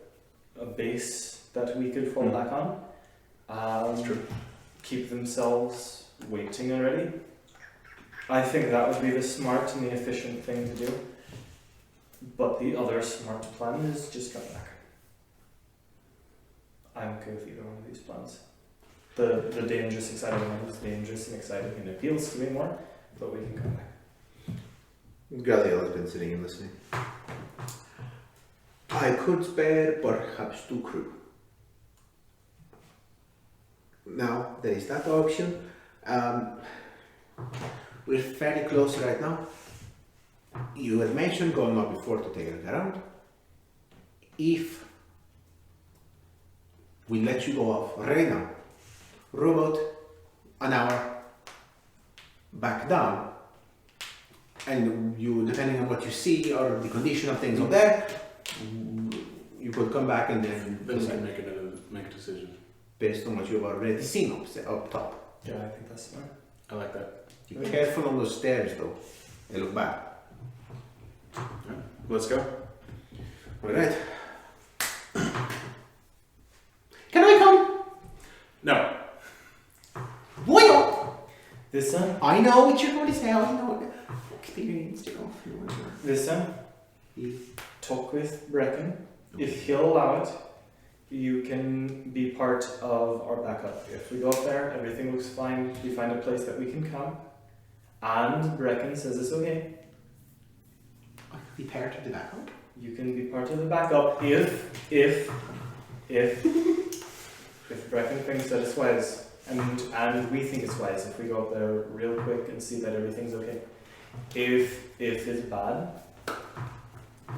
[SPEAKER 4] a base that we could fall back on.
[SPEAKER 3] That's true.
[SPEAKER 4] Keep themselves waiting and ready. I think that would be the smart and the efficient thing to do. But the other smart plan is just come back. I'm okay with either one of these plans. The dangerous, exciting one is dangerous and exciting and appeals to me more, but we can come back.
[SPEAKER 1] Gabriel has been sitting and listening. I could spare perhaps 2 crew. Now, there is that option. We're fairly close right now. You had mentioned going up before to take it around. If we let you go off right now, row about an hour back down, and you, depending on what you see or the condition of things up there, you could come back and then
[SPEAKER 3] Then we
[SPEAKER 1] decide
[SPEAKER 3] can make a decision.
[SPEAKER 1] based on what you've already seen up top.
[SPEAKER 4] Yeah, I think that's smart.
[SPEAKER 3] I like that.
[SPEAKER 1] Be careful on those stairs though, they look bad.
[SPEAKER 3] Yeah. Let's go.
[SPEAKER 1] Alright. Can I come?
[SPEAKER 3] No.
[SPEAKER 1] Why not?
[SPEAKER 4] Listen,
[SPEAKER 1] I know what you're going to say, I know. Experienced, you know.
[SPEAKER 4] listen. Talk with Brecken. If he'll allow it, you can be part of our backup. If we go up there, everything looks fine, we find a place that we can come, and Brecken says it's okay,
[SPEAKER 1] I could be part of the backup.
[SPEAKER 4] you can be part of the backup if Brecken thinks that it's wise, and we think it's wise if we go up there real quick and see that everything's okay. If it's bad,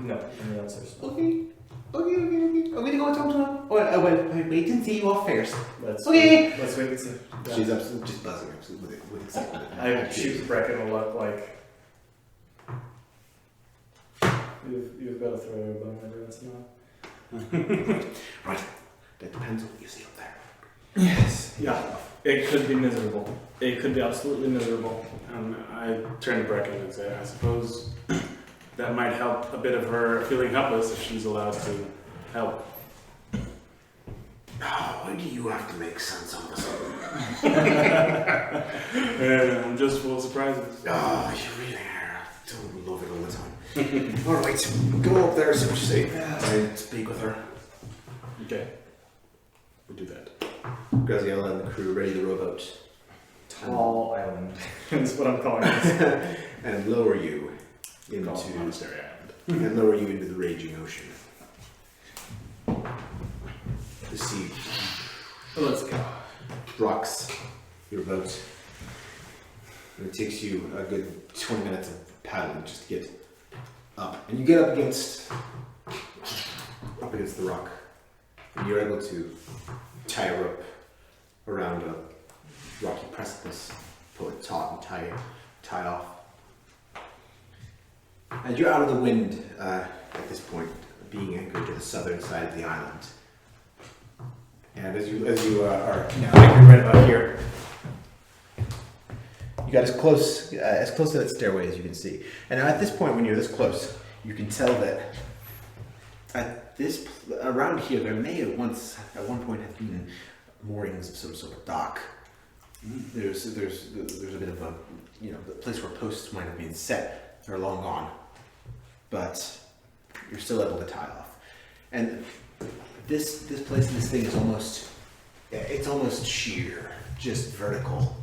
[SPEAKER 4] no, and the answer's no.
[SPEAKER 1] Okay. Are we to go talk to him? Well, wait and see you off first.
[SPEAKER 4] Let's
[SPEAKER 1] Okay.
[SPEAKER 4] Let's wait and see. Yeah.
[SPEAKER 1] She's absolutely just buzzing with excitement.
[SPEAKER 4] I shoot Brecken a look like you've got to throw a bone every once in a while.
[SPEAKER 1] Right. That depends on what you see up there.
[SPEAKER 4] Yes. Yeah. It could be miserable. It could be absolutely miserable.
[SPEAKER 3] I turn to Brecken and say, I suppose that might help a bit of her feeling helpless if she's allowed to help.
[SPEAKER 1] Oh, why do you have to make sense all of a sudden?
[SPEAKER 3] I'm just full of surprises.
[SPEAKER 1] Oh, you really are. I don't love it all the time. Alright, go up there, see what you say. And speak with her.
[SPEAKER 3] Okay. We'll do that.
[SPEAKER 1] Graziella and the crew ready the rowboat.
[SPEAKER 4] Tall island is what I'm calling this.
[SPEAKER 1] And lower you
[SPEAKER 3] Called
[SPEAKER 1] into
[SPEAKER 3] Monastery Island.
[SPEAKER 1] and lower you into the raging ocean. The sea
[SPEAKER 4] Let's go.
[SPEAKER 1] rocks your boat. And it takes you a good 20 minutes of paddling just to get up. And you get up against the rock. And you're able to tie a rope around a rocky precipice, pull it taut and tie off. And you're out of the wind at this point, being anchored to the southern side of the island. And as you are now anchored right about here, you got as close to that stairway as you can see. And at this point, when you're this close, you can tell that around here there may at one point have been moorings of some sort of dock. There's a bit of a, the place where posts might have been set. They're long gone, but you're still able to tie off. And this place, this thing is almost sheer, just vertical.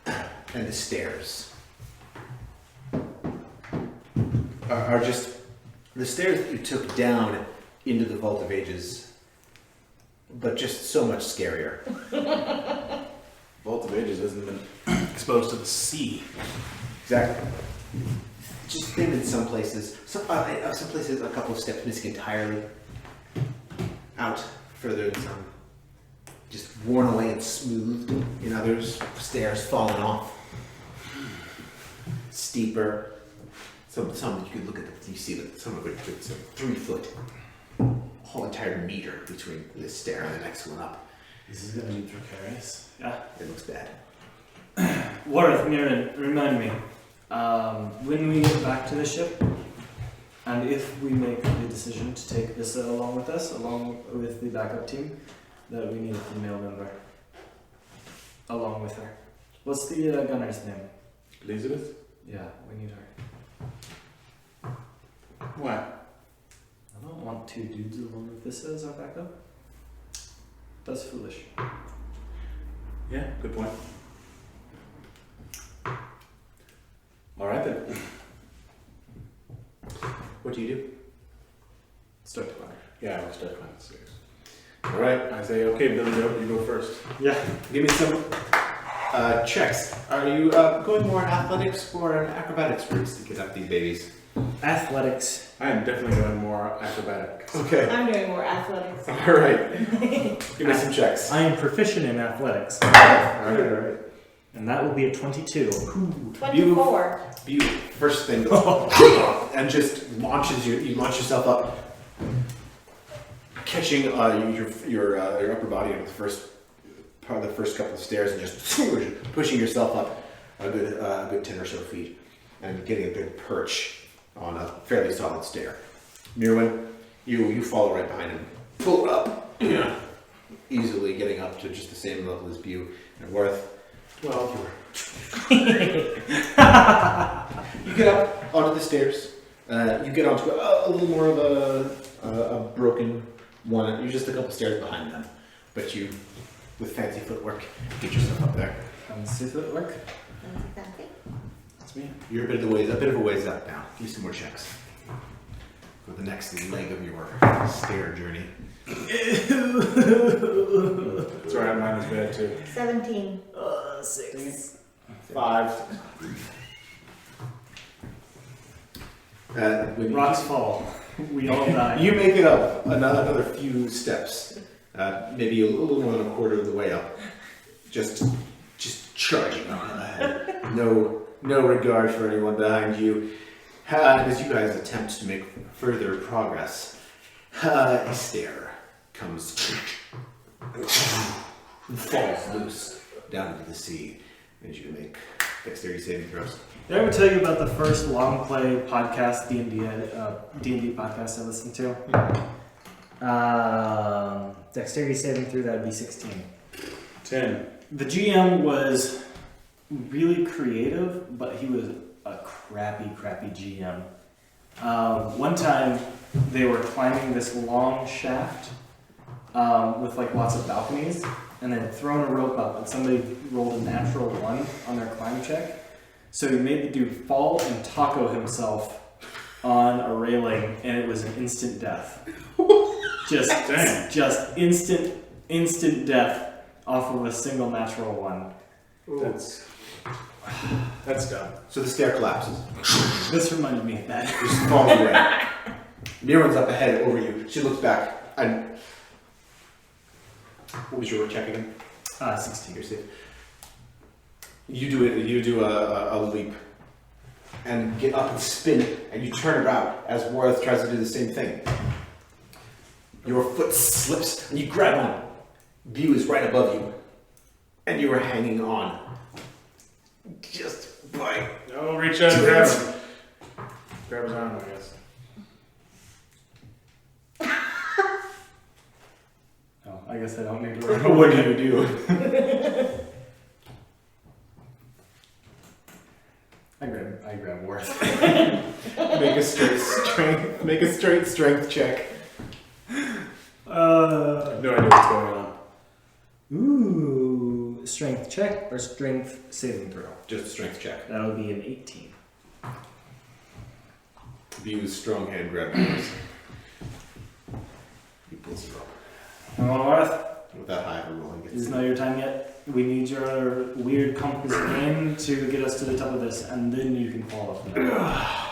[SPEAKER 1] And the stairs are just the stairs that you took down into the Vault of Ages, but just so much scarier.
[SPEAKER 3] Vault of Ages hasn't been exposed to the sea.
[SPEAKER 1] Exactly. Just thin in some places. Some places a couple of steps missing entirely. Out further than some. Just worn away and smoothed. In others, stairs falling off. Steeper. Some you could look at. You see that some of it it's a 3 foot. Whole entire meter between this stair and the next one up.
[SPEAKER 4] This is gonna be precarious. Yeah.
[SPEAKER 1] It looks bad.
[SPEAKER 4] Wareth, Mirren, remind me, when we get back to the ship, and if we make the decision to take Vissa along with us, along with the backup team, that we need a female member along with her. What's the gunner's name?
[SPEAKER 3] Elizabeth?
[SPEAKER 4] Yeah, we need her.
[SPEAKER 3] Why?
[SPEAKER 4] I don't want 2 dudes along with Vissa as our backup. That's foolish.
[SPEAKER 3] Yeah, good point. All right then.
[SPEAKER 1] What do you do?
[SPEAKER 3] Start to climb. Yeah, we'll start climbing the stairs.
[SPEAKER 1] All right.
[SPEAKER 3] I say, okay, Billy Joe, you go first.
[SPEAKER 4] Yeah.
[SPEAKER 1] Give me some checks. Are you going more athletics or an acrobatics routes to get up these babies?
[SPEAKER 4] Athletics.
[SPEAKER 3] I am definitely going more acrobatic.
[SPEAKER 1] Okay.
[SPEAKER 2] I'm doing more athletics.
[SPEAKER 1] All right. Give me some checks.
[SPEAKER 4] I am proficient in athletics,
[SPEAKER 1] All right.
[SPEAKER 4] and that will be a 22.
[SPEAKER 2] 24.
[SPEAKER 1] Beautiful. First thing, and just you launch yourself up, catching your upper body on the first part of the first couple of stairs, and just pushing yourself up a good 10 or so feet, and getting a good perch on a fairly solid stair. Mirwin, you follow right behind him, pull up, easily getting up to just the same level as Bew and Worth. Well, you get up onto the stairs. You get onto a little more of a broken one. You're just a couple stairs behind them, but you, with fancy footwork, get yourself up there.
[SPEAKER 4] See if it work.
[SPEAKER 2] Fancy.
[SPEAKER 3] That's me.
[SPEAKER 1] You're a bit of a ways up now. Give me some more checks for the next leg of your stair journey.
[SPEAKER 3] It's alright, mine is bad too.
[SPEAKER 2] 17.
[SPEAKER 4] 6.
[SPEAKER 3] 5.
[SPEAKER 1] When
[SPEAKER 4] Rocks fall. We all die.
[SPEAKER 1] you make it up another few steps, maybe a little more than a quarter of the way up, just charging on ahead. No regard for anyone behind you. As you guys attempt to make further progress, a stair comes and falls loose down into the sea. I need you to make dexterity saving throws.
[SPEAKER 4] Did I ever tell you about the first long play podcast, D&D podcast I listened to? Dexterity saving through, that would be 16.
[SPEAKER 3] 10.
[SPEAKER 4] The GM was really creative, but he was a crappy GM. One time, they were climbing this long shaft with like lots of balconies, and they had thrown a rope up, and somebody rolled a natural 1 on their climb check. So he made the dude fall and taco himself on a railing, and it was an instant death. Just instant death off of a single natural 1.
[SPEAKER 3] That's dumb.
[SPEAKER 1] So the stair collapses.
[SPEAKER 4] This reminded me of that.
[SPEAKER 1] Just falls away. Mirren's up ahead over you. She looks back and what was your check again?
[SPEAKER 4] 16.
[SPEAKER 1] You're safe. You do it. You do a leap and get up and spin, and you turn around as Worth tries to do the same thing. Your foot slips, and you grab on. Bew is right above you, and you are hanging on. Just by.
[SPEAKER 3] Oh, reach out and grab him. Grab his arm, I guess.
[SPEAKER 4] Oh, I guess I don't need to
[SPEAKER 1] What do you do?
[SPEAKER 4] I grab Worth.
[SPEAKER 1] Make a straight strength check.
[SPEAKER 3] I have no idea what's going on.
[SPEAKER 4] Ooh, strength check or strength saving throw?
[SPEAKER 1] Just a strength check.
[SPEAKER 4] That'll be an 18.
[SPEAKER 1] Bew's strong hand grab yours. He pulls you up.
[SPEAKER 4] Come on, Worth.
[SPEAKER 1] With that high of a roll, he
[SPEAKER 4] This
[SPEAKER 1] gets
[SPEAKER 4] is not your time yet. We need your weird compass brain to get us to the top of this, and then you can fall off.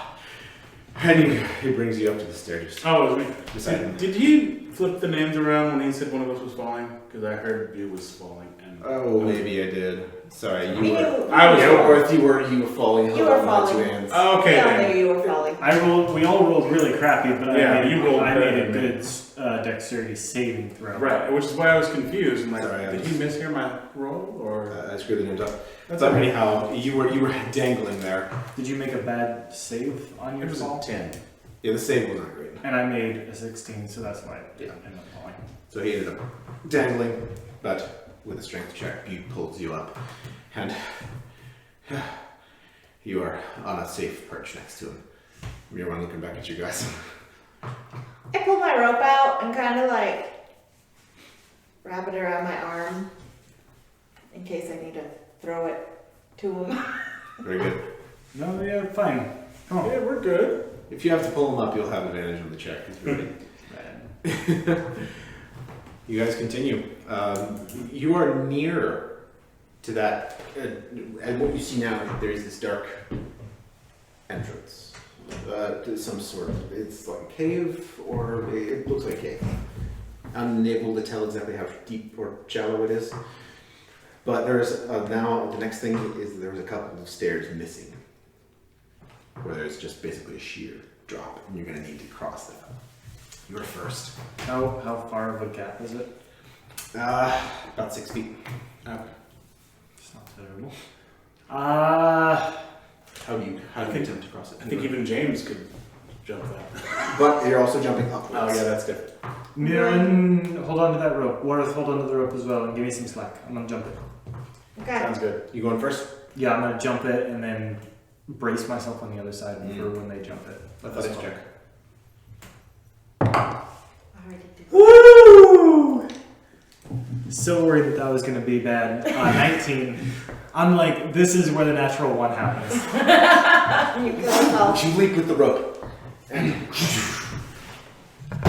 [SPEAKER 1] And he brings you up to the stairs.
[SPEAKER 3] Oh,
[SPEAKER 1] Beside him.
[SPEAKER 3] did he flip the names around when he said one of us was falling? Because I heard you was falling. And
[SPEAKER 1] Oh, maybe I did. Sorry, you
[SPEAKER 2] You,
[SPEAKER 1] were.
[SPEAKER 3] I was
[SPEAKER 1] Yeah, Worth, you were falling.
[SPEAKER 2] You were
[SPEAKER 1] holding on to
[SPEAKER 2] falling.
[SPEAKER 1] hands.
[SPEAKER 3] Oh, okay.
[SPEAKER 2] we all
[SPEAKER 3] then.
[SPEAKER 2] knew you were falling.
[SPEAKER 4] We all rolled really crappy, but
[SPEAKER 3] Yeah,
[SPEAKER 4] I
[SPEAKER 3] you rolled
[SPEAKER 4] made
[SPEAKER 3] better
[SPEAKER 4] a
[SPEAKER 3] than me.
[SPEAKER 4] good dexterity saving throw.
[SPEAKER 3] Right, which is why I was confused. I'm like,
[SPEAKER 1] Sorry, I
[SPEAKER 3] did
[SPEAKER 1] was-
[SPEAKER 3] he mishear my roll or?
[SPEAKER 1] I screwed the names up.
[SPEAKER 3] That's
[SPEAKER 1] But
[SPEAKER 3] okay.
[SPEAKER 1] anyhow, you were dangling there.
[SPEAKER 4] Did you make a bad save on
[SPEAKER 3] It
[SPEAKER 4] your
[SPEAKER 3] was a
[SPEAKER 4] fall?
[SPEAKER 3] 10.
[SPEAKER 1] Yeah, the save wasn't great.
[SPEAKER 4] And I made a 16, so that's why I
[SPEAKER 1] Yeah.
[SPEAKER 4] ended up falling.
[SPEAKER 1] So he ended up dangling, but with a strength check, he pulls you up, and you are on a safe perch next to him. You're looking back at you guys.
[SPEAKER 2] I pulled my rope out and kind of like wrap it around my arm in case I need to throw it to him.
[SPEAKER 1] Very good.
[SPEAKER 4] No, yeah, fine. Come on.
[SPEAKER 3] Yeah, we're good.
[SPEAKER 1] If you have to pull him up, you'll have advantage on the check. He's ready. You guys continue. You are near to that, and what you see now, there is this dark entrance to some sort of, it's like a cave, or it looks like a cave. I'm unable to tell exactly how deep or shallow it is, but there's now the next thing is there's a couple of stairs missing, where there's just basically a sheer drop, and you're going to need to cross that. You're first.
[SPEAKER 4] How far of a gap is it?
[SPEAKER 1] About 6 feet.
[SPEAKER 3] Okay.
[SPEAKER 4] It's not terrible.
[SPEAKER 1] How do you attempt to cross it?
[SPEAKER 3] I think even James could jump that.
[SPEAKER 1] But you're also jumping upwards.
[SPEAKER 3] Oh yeah, that's different.
[SPEAKER 4] Mirren, hold on to that rope. Worth, hold on to the rope as well and give me some slack. I'm gonna jump it.
[SPEAKER 2] Okay.
[SPEAKER 3] Sounds good.
[SPEAKER 1] You going first?
[SPEAKER 4] Yeah, I'm gonna jump it and then brace myself on the other side for when they jump it.
[SPEAKER 1] Athletics check.
[SPEAKER 2] Already did.
[SPEAKER 4] Woo! So worried that was gonna be bad. 19. I'm like, this is where the natural one happens.
[SPEAKER 2] You kill yourself.
[SPEAKER 1] You leap with the rope, and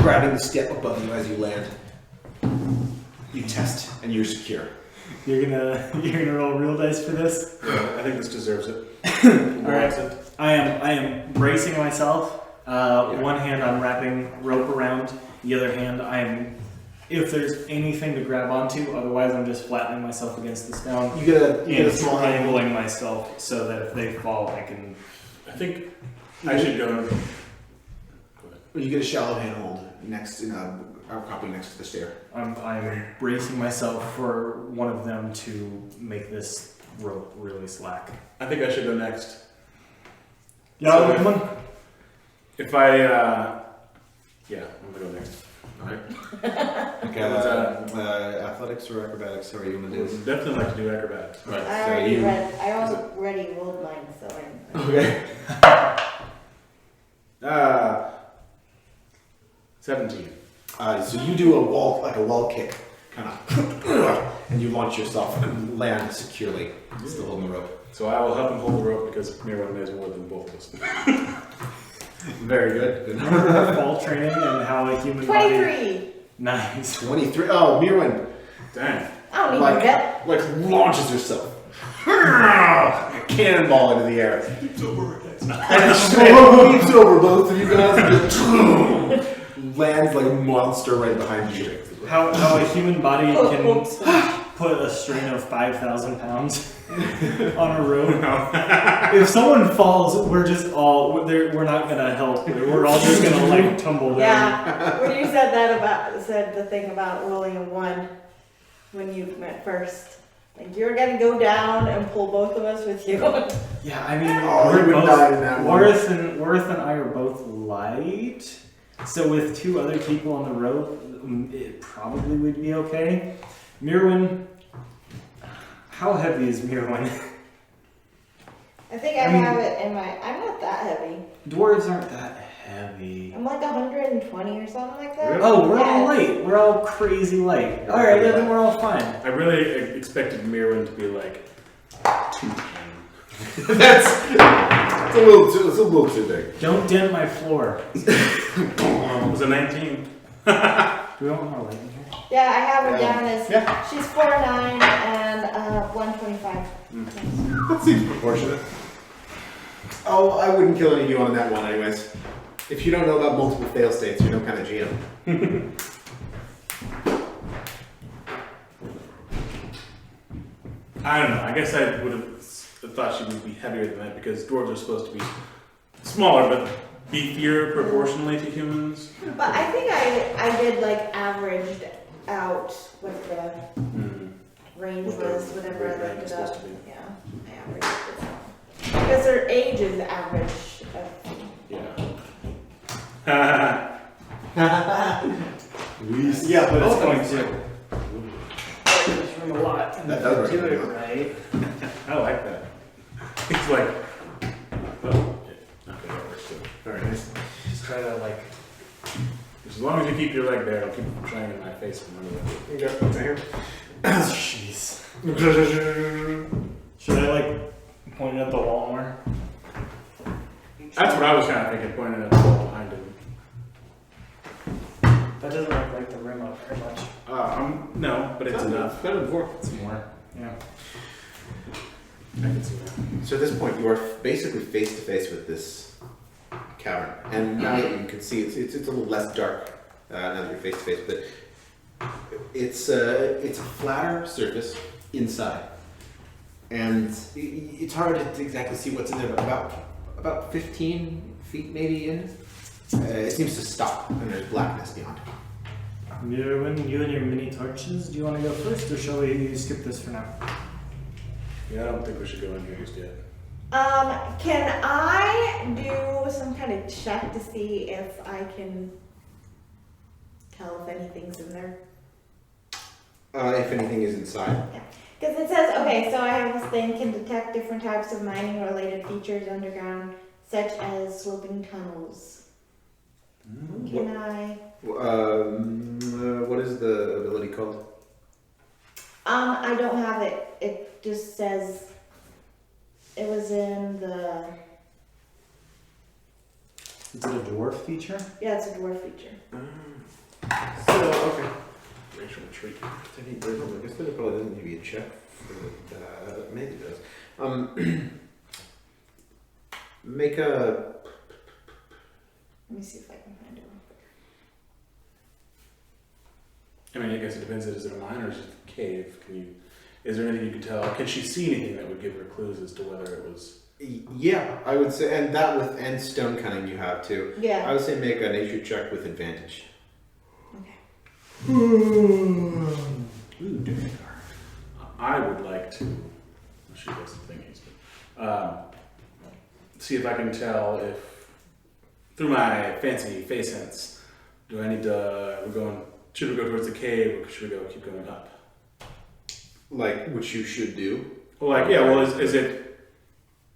[SPEAKER 1] grabbing the step above you as you land. You test, and you're secure.
[SPEAKER 4] You're gonna roll real dice for this.
[SPEAKER 3] Yeah, I think this deserves it.
[SPEAKER 4] All right. I am bracing myself. One hand I'm wrapping rope around. The other hand if there's anything to grab onto, otherwise I'm just flattening myself against the stone.
[SPEAKER 1] You get a
[SPEAKER 4] And
[SPEAKER 1] small
[SPEAKER 4] triangling myself so that if they fall, I can.
[SPEAKER 3] I think I should go. Go ahead.
[SPEAKER 1] You get a shallow handhold next in a copy next to the stair.
[SPEAKER 4] I'm bracing myself for one of them to make this rope really slack.
[SPEAKER 3] I think I should go next.
[SPEAKER 4] Yeah, come on.
[SPEAKER 3] If I, yeah, I'm gonna go next.
[SPEAKER 1] Okay.
[SPEAKER 3] What's
[SPEAKER 1] Athletics or acrobatics? How are you gonna do this?
[SPEAKER 3] Definitely like to do acrobatics.
[SPEAKER 1] Right.
[SPEAKER 2] I already rolled mine, so I'm.
[SPEAKER 1] Okay.
[SPEAKER 3] 17.
[SPEAKER 1] So you do a wall kick, kind of, and you launch yourself and land securely, still holding the rope.
[SPEAKER 3] So I will help him hold the rope because Miro knows more than both of us.
[SPEAKER 1] Very good.
[SPEAKER 4] Remember our fall training and how a human body.
[SPEAKER 2] 23!
[SPEAKER 4] Nice.
[SPEAKER 1] 23. Oh, Mirwin.
[SPEAKER 3] Dang.
[SPEAKER 2] I don't even get.
[SPEAKER 1] Like launches herself. Cannonball into the air. And it sweeps over both of you guys and just lands like a monster right behind you.
[SPEAKER 4] How a human body can put a strain of 5,000 pounds on a rope. If someone falls, we're not gonna help. We're all just gonna like tumble down.
[SPEAKER 2] Yeah, when you said the thing about rolling a 1 when you went first. Like you're gonna go down and pull both of us with you.
[SPEAKER 4] Yeah, I mean,
[SPEAKER 1] Oh, you wouldn't die in that one.
[SPEAKER 4] Worth and I are both light, so with 2 other people on the rope, it probably would be okay. Mirwin, how heavy is Mirwin?
[SPEAKER 2] I think I have it in my. I'm not that heavy.
[SPEAKER 4] Dwarves aren't that heavy.
[SPEAKER 2] I'm like 120 or something like that.
[SPEAKER 3] Really?
[SPEAKER 4] Oh, we're all
[SPEAKER 2] Yeah.
[SPEAKER 4] light. We're all crazy light. All right, then we're all fine.
[SPEAKER 3] I really expected Mirwin to be like 210.
[SPEAKER 1] It's a little too big.
[SPEAKER 4] Don't dent my floor.
[SPEAKER 3] It was a 19.
[SPEAKER 4] Do we want more light in here?
[SPEAKER 2] Yeah, I have her
[SPEAKER 1] Yeah.
[SPEAKER 2] down as
[SPEAKER 1] Yeah.
[SPEAKER 2] she's 4'9" and 125.
[SPEAKER 1] That seems proportionate. Oh, I wouldn't kill any of you on that one anyways. If you don't know about multiple fail states, you're no kind of GM.
[SPEAKER 3] I don't know. I guess I would have thought she would be heavier than that because dwarves are supposed to be smaller but beefier proportionally to humans.
[SPEAKER 2] But I think I did like averaged out what the range
[SPEAKER 3] What the
[SPEAKER 2] was, whatever I
[SPEAKER 3] range
[SPEAKER 2] looked
[SPEAKER 3] is
[SPEAKER 2] it up.
[SPEAKER 3] supposed to be.
[SPEAKER 2] Yeah, I averaged it. Because their age is average.
[SPEAKER 3] Yeah.
[SPEAKER 4] Yeah, but it's
[SPEAKER 1] Oh,
[SPEAKER 4] going to. There's room a lot.
[SPEAKER 1] That does
[SPEAKER 4] do
[SPEAKER 1] work.
[SPEAKER 4] it right.
[SPEAKER 3] I like that. It's like, oh, okay, that works too.
[SPEAKER 1] Very nice.
[SPEAKER 4] Just try to like
[SPEAKER 3] As long as you keep your leg there, I'll keep trying in my face from under it.
[SPEAKER 1] Okay, right here.
[SPEAKER 4] Jeez. Should I like point at the wall more?
[SPEAKER 3] That's what I was kind of thinking, pointing at the wall behind him.
[SPEAKER 4] That doesn't look like the rim up very much.
[SPEAKER 3] No, but it's enough.
[SPEAKER 1] Better than before.
[SPEAKER 4] It's more. Yeah.
[SPEAKER 3] I can see that.
[SPEAKER 1] So at this point, you are basically face to face with this cavern, and now that you can see, it's a little less dark now that you're face to face with it. It's a flatter surface inside, and it's hard to exactly see what's in there, but about 15 feet maybe in, it seems to stop, and there's blackness beyond.
[SPEAKER 4] Mirwin, you and your mini torches, do you want to go first, or shall we skip this for now?
[SPEAKER 3] Yeah, I don't think we should go in here just yet.
[SPEAKER 2] Can I do some kind of check to see if I can tell if anything's in there?
[SPEAKER 1] If anything is inside.
[SPEAKER 2] Because it says, okay, so I have this thing, can detect different types of mining related features underground, such as sloping tunnels. Can I?
[SPEAKER 1] What is the ability called?
[SPEAKER 2] I don't have it. It just says it was in the.
[SPEAKER 4] Is it a dwarf feature?
[SPEAKER 2] Yeah, it's a dwarf feature.
[SPEAKER 1] So, okay.
[SPEAKER 3] Racial retreat.
[SPEAKER 1] I guess there probably doesn't need to be a check for that. Maybe it does. Make a.
[SPEAKER 2] Let me see if I can find it.
[SPEAKER 3] I mean, I guess it depends. Is it a mine or is it a cave? Is there anything you can tell? Can she see anything that would give her clues as to whether it was?
[SPEAKER 1] Yeah, I would say, and stone cunning you have too.
[SPEAKER 2] Yeah.
[SPEAKER 1] I would say make a nature check with advantage.
[SPEAKER 2] Okay.
[SPEAKER 1] Ooh, darn.
[SPEAKER 3] I would like to. Oh, shoot, that's the thingies. But, see if I can tell if through my fancy face sense. Do I need to? Should we go towards the cave or should we keep going up?
[SPEAKER 1] Like, which you should do.
[SPEAKER 3] Well, like, yeah. Well, is it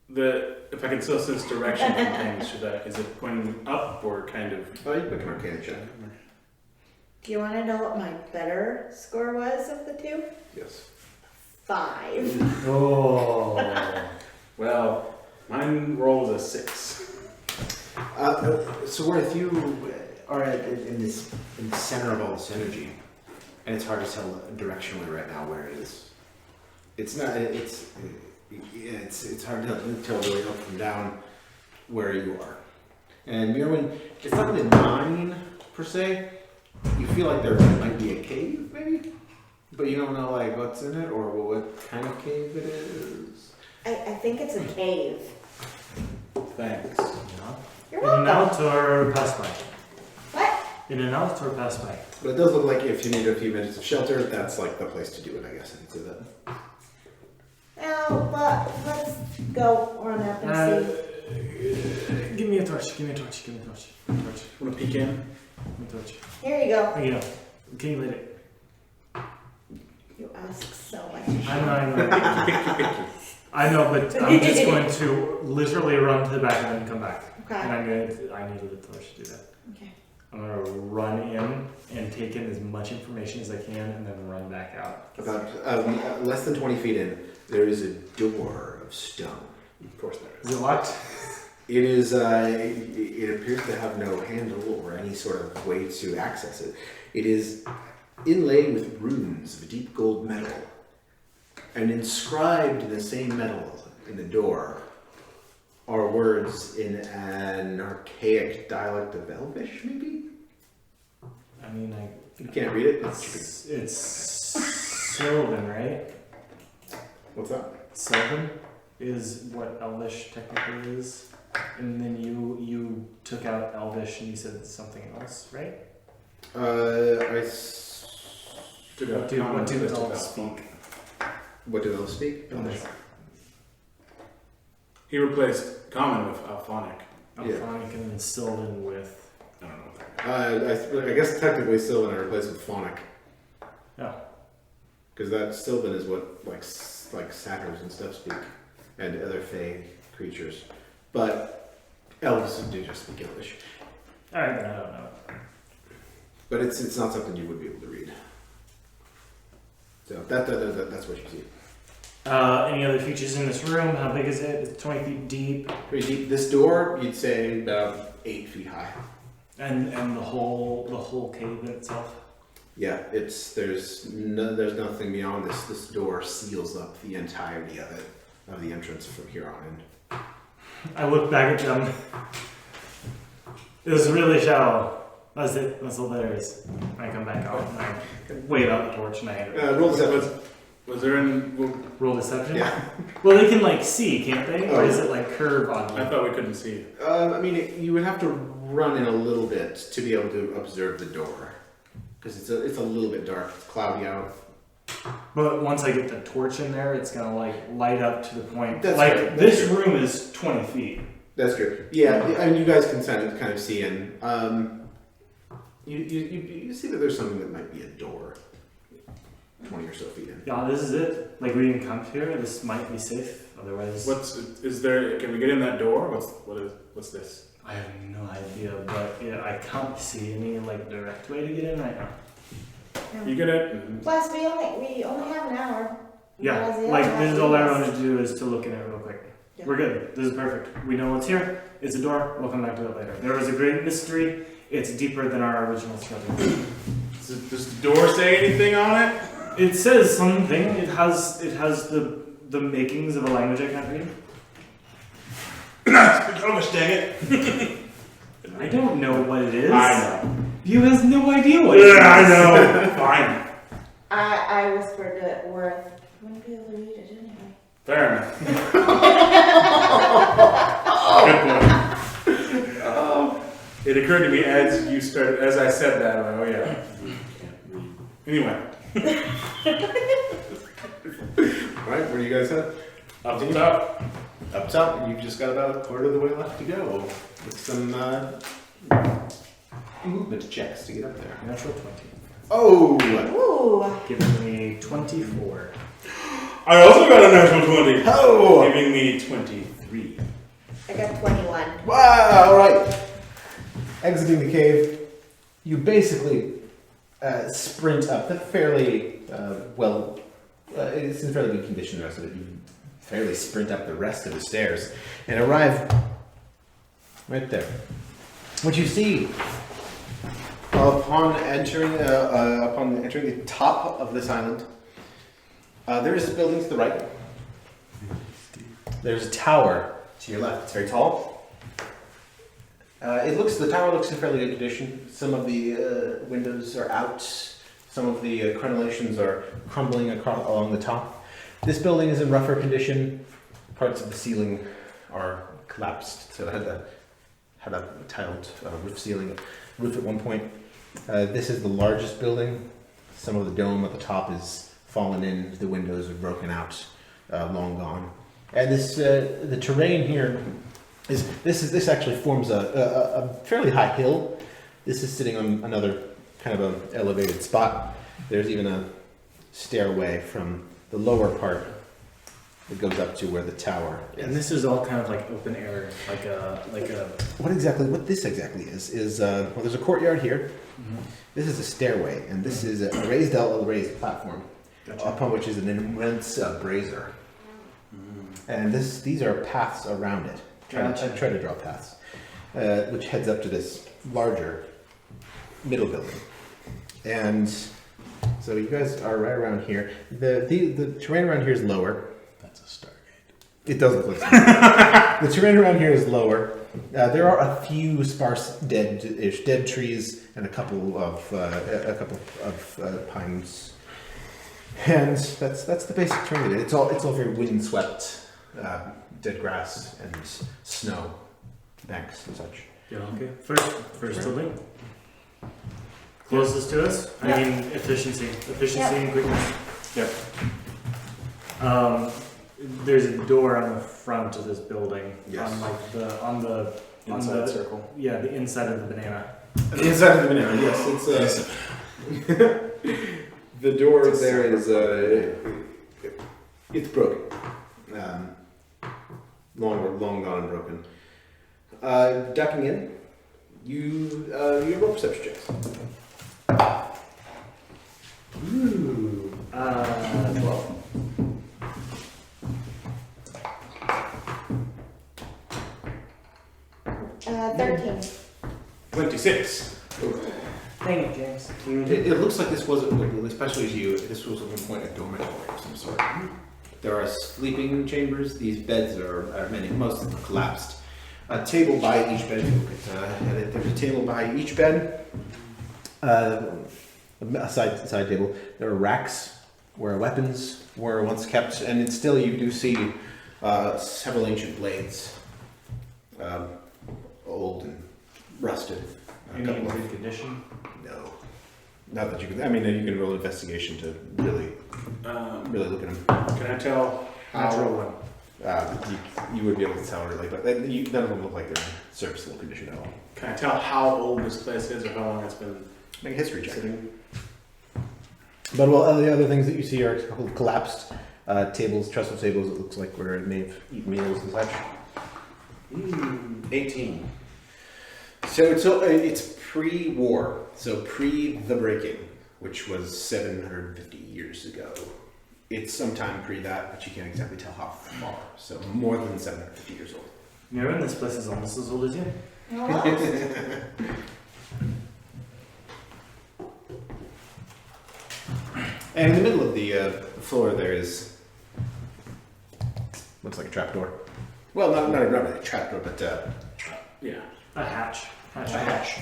[SPEAKER 3] if I can still sense direction from things? Is it pointing up or kind of?
[SPEAKER 1] Oh, you pick an arcana check.
[SPEAKER 2] Do you want to know what my better score was of the two?
[SPEAKER 1] Yes.
[SPEAKER 2] 5.
[SPEAKER 4] Oh.
[SPEAKER 3] Well, mine roll was a 6.
[SPEAKER 1] So if you are in the center of all this energy, and it's hard to tell directionally right now where it is. It's not. It's hard to tell really up from down where you are. And Mirwin, it's not really a mine per se. You feel like there might be a cave, maybe, but you don't know like what's in it or what kind of cave it is.
[SPEAKER 2] I think it's a cave.
[SPEAKER 3] Thanks.
[SPEAKER 2] You're
[SPEAKER 4] In and
[SPEAKER 2] welcome.
[SPEAKER 4] out or pass by?
[SPEAKER 2] What?
[SPEAKER 4] In and out or pass by?
[SPEAKER 1] But it does look like if you need a few minutes of shelter, that's like the place to do it, I guess. I could say that.
[SPEAKER 2] No, but let's go on up and see.
[SPEAKER 4] Give me a torch. Give me a torch. Give me a torch. Give me a torch.
[SPEAKER 3] Want to peek in?
[SPEAKER 4] Give me a torch.
[SPEAKER 2] Here you go.
[SPEAKER 4] There you go. Can you light it?
[SPEAKER 2] You ask so much.
[SPEAKER 4] I know. I know, but I'm just going to literally run to the back and then come back. And
[SPEAKER 2] Okay.
[SPEAKER 4] I need a torch to do that.
[SPEAKER 2] Okay.
[SPEAKER 4] I'm gonna run in and take in as much information as I can, and then run back out.
[SPEAKER 1] About less than 20 feet in, there is a door of stone.
[SPEAKER 3] Of course there
[SPEAKER 4] Is
[SPEAKER 3] is.
[SPEAKER 4] it locked?
[SPEAKER 1] It is. It appears to have no handle or any sort of way to access it. It is inlaid with runes of deep gold metal, and inscribed in the same metal in the door are words in an archaic dialect of Elvish, maybe?
[SPEAKER 4] I mean,
[SPEAKER 1] You can't read it?
[SPEAKER 4] it's Sylvan, right?
[SPEAKER 1] What's that?
[SPEAKER 4] Sylvan is what Elvish technically is, and then you took out Elvish and you said something else, right? What do elves speak?
[SPEAKER 1] What do those speak?
[SPEAKER 4] Elvish.
[SPEAKER 3] He replaced common with alphonic.
[SPEAKER 4] Alphonic and then Sylvan with.
[SPEAKER 3] I don't know what that
[SPEAKER 1] I guess technically Sylvan are replaced with Phonic.
[SPEAKER 4] Yeah.
[SPEAKER 1] Because that Sylvan is what like satyrs and stuff speak, and other fey creatures. But elves do just speak Elvish.
[SPEAKER 4] Alright, then I don't know.
[SPEAKER 1] but it's not something you would be able to read. So that's what you see.
[SPEAKER 4] Any other features in this room? How big is it? It's 20 feet deep.
[SPEAKER 1] Pretty deep. This door, you'd say about 8 feet high.
[SPEAKER 4] And the whole cave in itself.
[SPEAKER 1] Yeah, there's nothing beyond this. This door seals up the entirety of it, of the entrance from here on in.
[SPEAKER 4] I look back at them. It was really shallow. That's it. That's all there is. I come back out and I wave out the torch and I hand it.
[SPEAKER 1] Roll deception.
[SPEAKER 3] Was there any?
[SPEAKER 4] Roll deception?
[SPEAKER 1] Yeah.
[SPEAKER 4] Well, they can like see, can't they? Or
[SPEAKER 1] Oh.
[SPEAKER 4] is it like curve on
[SPEAKER 3] I
[SPEAKER 4] you?
[SPEAKER 3] thought we couldn't see it.
[SPEAKER 1] I mean, you would have to run in a little bit to be able to observe the door, because it's a little bit dark. It's cloudy out.
[SPEAKER 4] But once I get the torch in there, it's gonna like light up to the point.
[SPEAKER 1] That's
[SPEAKER 4] like
[SPEAKER 1] right, that's
[SPEAKER 4] this
[SPEAKER 1] true.
[SPEAKER 4] room is 20 feet.
[SPEAKER 1] That's true. Yeah, I mean, you guys can kind of see in. You see that there's something that might be a door, 20 or so feet in.
[SPEAKER 4] Yeah, this is it. Like we didn't come here. This might be safe. Otherwise,
[SPEAKER 3] Is there? Can we get in that door? What's this?
[SPEAKER 4] I have no idea. But yeah, I can't see any like direct way to get in right now.
[SPEAKER 3] You get it?
[SPEAKER 2] Plus, we only have an hour.
[SPEAKER 4] Yeah,
[SPEAKER 2] Whereas the
[SPEAKER 4] like
[SPEAKER 2] other
[SPEAKER 4] this is
[SPEAKER 2] half
[SPEAKER 4] all I
[SPEAKER 2] is-
[SPEAKER 4] wanted to do is to look in it real quick.
[SPEAKER 2] Yeah.
[SPEAKER 4] We're good. This is perfect. We know what's here. It's a door. We'll come back to it later. There was a great mystery. It's deeper than our original schedule.
[SPEAKER 3] Does the door say anything on it?
[SPEAKER 4] It says something. It has the makings of a language I can't read.
[SPEAKER 3] Oh, dang it!
[SPEAKER 4] I don't know what it is.
[SPEAKER 3] I know.
[SPEAKER 4] You has no idea what it is.
[SPEAKER 3] Yeah, I know. Fine.
[SPEAKER 2] I whispered to Worth, you wouldn't be able to read it anyway.
[SPEAKER 3] Fair enough. Good point. It occurred to me as I said that. I'm like, oh yeah. You can't read. Anyway,
[SPEAKER 1] Right, where do you guys head?
[SPEAKER 3] up the top.
[SPEAKER 1] Up top, you've just got about a quarter of the way left to go. With some movement checks to get up there.
[SPEAKER 4] Natural 20.
[SPEAKER 1] Oh!
[SPEAKER 2] Ooh.
[SPEAKER 4] Giving me 24.
[SPEAKER 3] I also got a natural 20.
[SPEAKER 1] Oh!
[SPEAKER 3] Giving me 23.
[SPEAKER 2] I got 21.
[SPEAKER 1] Wow! Alright. Exiting the cave, you basically sprint up the fairly it's in fairly good condition, the rest of it. You fairly sprint up the rest of the stairs and arrive right there. What you see upon entering the top of this island, there is a building to the right. There's a tower to your left. It's very tall. The tower looks in fairly good condition. Some of the windows are out. Some of the crenellations are crumbling along the top. This building is in rougher condition. Parts of the ceiling are collapsed. So it had a tiled roof at one point. This is the largest building. Some of the dome at the top is fallen in. The windows are broken out, long gone. And the terrain here this actually forms a fairly high hill. This is sitting on another kind of an elevated spot. There's even a stairway from the lower part that goes up to where the tower is.
[SPEAKER 4] And this is all kind of like open air, like a.
[SPEAKER 1] What this exactly is well, there's a courtyard here. This is a stairway, and this is a raised platform
[SPEAKER 4] Gotcha.
[SPEAKER 1] upon which is an immense brazier. And these are paths around it. Try to draw paths, which heads up to this larger middle building. And so you guys are right around here. The terrain around here is lower.
[SPEAKER 3] That's a Stargate.
[SPEAKER 1] It does look like something. The terrain around here is lower. There are a few sparse dead trees and a couple of pines. And that's the basic terrain. It's all very windswept. Dead grass and snow banks and such.
[SPEAKER 4] Yeah, okay. First building. Closest to us. I mean efficiency
[SPEAKER 2] Yep.
[SPEAKER 4] and quickness.
[SPEAKER 3] Yep.
[SPEAKER 4] There's a door on the front of this building.
[SPEAKER 1] Yes.
[SPEAKER 4] On the
[SPEAKER 3] Inside circle.
[SPEAKER 4] Yeah, the inside of the banana.
[SPEAKER 1] The inside of the banana, yes. The door there is it's broken. Long gone and broken. Ducking in, you roll perception checks.
[SPEAKER 4] 12.
[SPEAKER 2] 13.
[SPEAKER 3] 26.
[SPEAKER 4] Dang it, James.
[SPEAKER 1] It looks like this wasn't, especially to you, this was at one point a dormitory of some sort. There are sleeping chambers. These beds are many, most of them collapsed. A table by each bed. There's a table by each bed. A side table. There are racks where weapons were once kept, and it's still you do see several ancient blades, old and rusted. A
[SPEAKER 4] Any in
[SPEAKER 1] couple of-
[SPEAKER 4] good condition?
[SPEAKER 1] No, not that you can. I mean, you can roll investigation to really look at them.
[SPEAKER 3] Can I tell
[SPEAKER 4] Natural
[SPEAKER 3] how?
[SPEAKER 4] one.
[SPEAKER 1] You would be able to tell really, but none of them look like they're in serviceable condition at all.
[SPEAKER 3] Can I tell how old this place is or how long it's been
[SPEAKER 1] Make a history check.
[SPEAKER 3] sitting?
[SPEAKER 1] But well, the other things that you see are a couple of collapsed tables, trestle tables. It looks like where it may have eaten meals and such. 18. So it's pre-war, so pre the break-in, which was 750 years ago. It's sometime pre that, but you can't exactly tell how far. So more than 750 years old.
[SPEAKER 4] Mirren, this place is almost as old as you.
[SPEAKER 1] And in the middle of the floor, there is looks like a trapdoor. Well, not really a trapdoor, but
[SPEAKER 3] Yeah.
[SPEAKER 4] A hatch.
[SPEAKER 1] a hatch.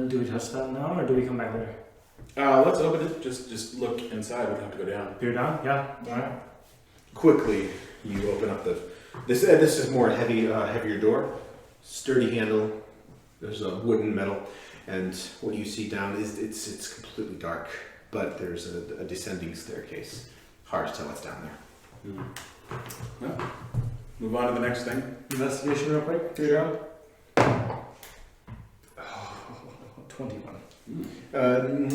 [SPEAKER 4] Do we touch that now, or do we come back later?
[SPEAKER 3] Let's open it. Just look inside. We don't have to go down.
[SPEAKER 4] You're down? Yeah.
[SPEAKER 2] Yeah.
[SPEAKER 4] Alright.
[SPEAKER 1] Quickly, you open up the. This is more heavier door, sturdy handle. There's a wooden metal, and what you see down is it's completely dark, but there's a descending staircase. Hard to tell what's down there.
[SPEAKER 3] Well, move on to the next thing.
[SPEAKER 4] Investigation real quick. Figure out. 21.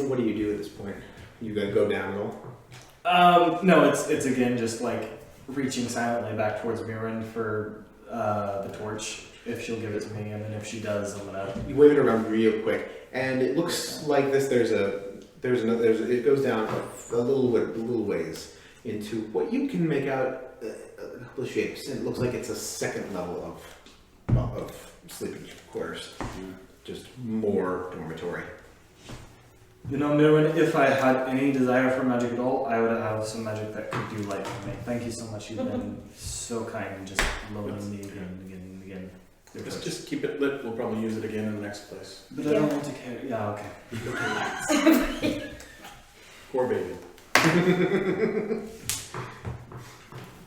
[SPEAKER 1] What do you do at this point? You gonna go down at all?
[SPEAKER 4] No, it's again just like reaching silently back towards Mirren for the torch, if she'll give it to me, and then if she does, I'm gonna.
[SPEAKER 1] You wave it around real quick, and it looks like this. It goes down a little ways into what you can make out a couple of shapes, and it looks like it's a second level of sleeping quarters, just more dormitory.
[SPEAKER 4] You know, Mirren, if I had any desire for magic at all, I would have some magic that could do light for me. Thank you so much. You've been so kind and just loading me again and again and again.
[SPEAKER 3] Just keep it lit. We'll probably use it again in the next place.
[SPEAKER 4] But I don't want to carry. Yeah, okay.
[SPEAKER 3] Poor baby.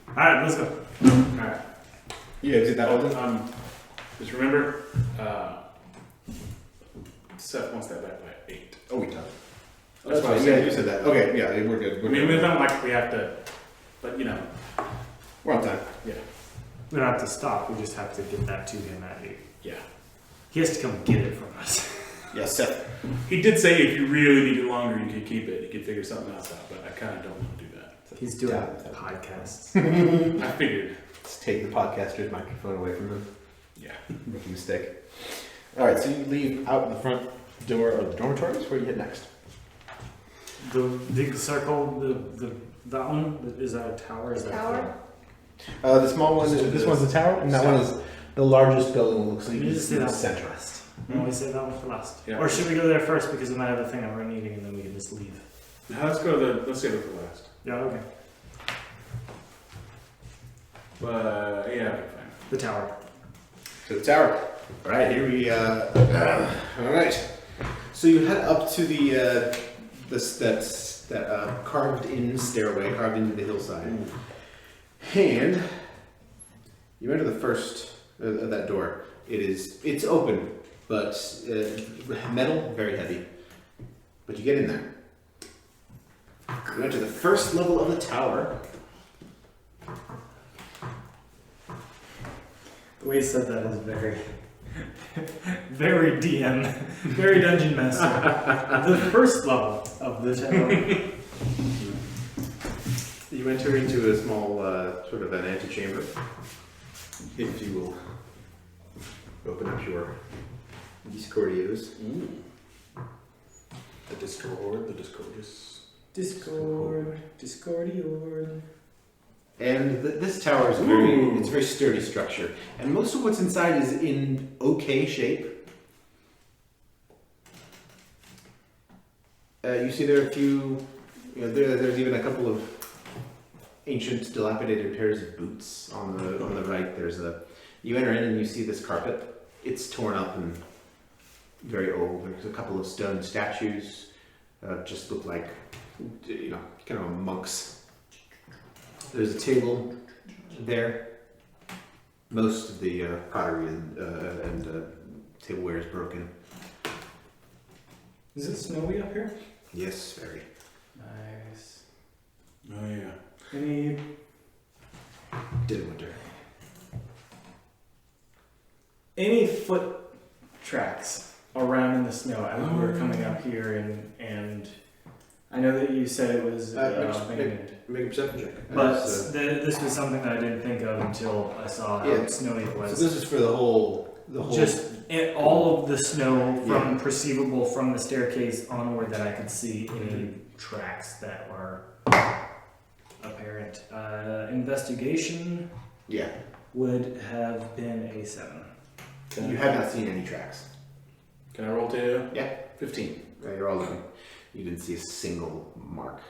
[SPEAKER 4] Alright, let's go.
[SPEAKER 3] Alright.
[SPEAKER 1] You exit that building?
[SPEAKER 3] Just remember, Seth wants that back by 8.
[SPEAKER 1] Oh, we done.
[SPEAKER 3] That's why I
[SPEAKER 1] Yeah,
[SPEAKER 3] said
[SPEAKER 1] you said that. Okay, yeah, we're good.
[SPEAKER 3] I
[SPEAKER 1] We're
[SPEAKER 3] mean,
[SPEAKER 1] good.
[SPEAKER 3] it's not like we have to, but you know,
[SPEAKER 1] We're on time.
[SPEAKER 3] yeah,
[SPEAKER 4] We don't have to stop. We just have to get that to him at 8.
[SPEAKER 3] yeah.
[SPEAKER 4] He has to come get it from us.
[SPEAKER 1] Yeah, Seth.
[SPEAKER 3] He did say if you really need it longer, you could keep it. You could figure something else out, but I kind of don't want to do that.
[SPEAKER 4] He's doing
[SPEAKER 1] Yeah.
[SPEAKER 4] podcasts.
[SPEAKER 3] I figured,
[SPEAKER 1] Let's take the podcaster's microphone away from him.
[SPEAKER 3] yeah.
[SPEAKER 1] Rookie mistake. All right, so you leave out the front door of the dormitories. Where do you head next?
[SPEAKER 4] The big circle, that one, is that a tower? Is that
[SPEAKER 2] Tower?
[SPEAKER 1] The small one. This one's the tower, and that one is the largest building. Looks like
[SPEAKER 4] You just
[SPEAKER 1] it's
[SPEAKER 4] say
[SPEAKER 1] in the
[SPEAKER 4] that
[SPEAKER 1] center.
[SPEAKER 4] one last. No, we say that one for last.
[SPEAKER 3] Yeah.
[SPEAKER 4] Or should we go there first because we might have a thing that we're needing and then we can just leave?
[SPEAKER 3] Now let's save it for last.
[SPEAKER 4] Yeah, okay.
[SPEAKER 3] But yeah, okay, fine.
[SPEAKER 4] The tower.
[SPEAKER 1] To the tower. All right, here we. All right. So you head up to the carved-in stairway, carved into the hillside, and you enter the first of that door. It's open, but metal, very heavy. But you get in there. You enter the first level of the tower.
[SPEAKER 4] The way you said that is very, very DM, very Dungeon Master. The first level of the tower.
[SPEAKER 1] You enter into a small, sort of an antechamber. If you will open up your Discordios.
[SPEAKER 3] The Discord, the Discordius.
[SPEAKER 4] Discordior.
[SPEAKER 1] And this tower is it's a very sturdy structure, and most of what's inside is in okay shape. You see there are a few, there's even a couple of ancient, dilapidated pairs of boots on the right. You enter in and you see this carpet. It's torn up and very old. There's a couple of stone statues, just look like, kind of monks. There's a table there. Most of the pottery and tableware is broken.
[SPEAKER 4] Is it snowy up here?
[SPEAKER 1] Yes, very.
[SPEAKER 4] Nice.
[SPEAKER 3] Oh yeah.
[SPEAKER 4] Any
[SPEAKER 1] Dead winter.
[SPEAKER 4] foot tracks around in the snow as we were coming up here, and I know that you said it was abandoned.
[SPEAKER 1] Make a perception check.
[SPEAKER 4] But this was something that I didn't think of until I saw how snowy it was.
[SPEAKER 1] So this is for the whole.
[SPEAKER 4] Just all of the snow from perceivable from the staircase onward that I could see any tracks that were apparent. Investigation would have been a 7.
[SPEAKER 1] You have not seen any tracks.
[SPEAKER 3] Can I roll to?
[SPEAKER 1] Yeah.
[SPEAKER 3] 15.
[SPEAKER 1] You're all looking. You didn't see a single mark.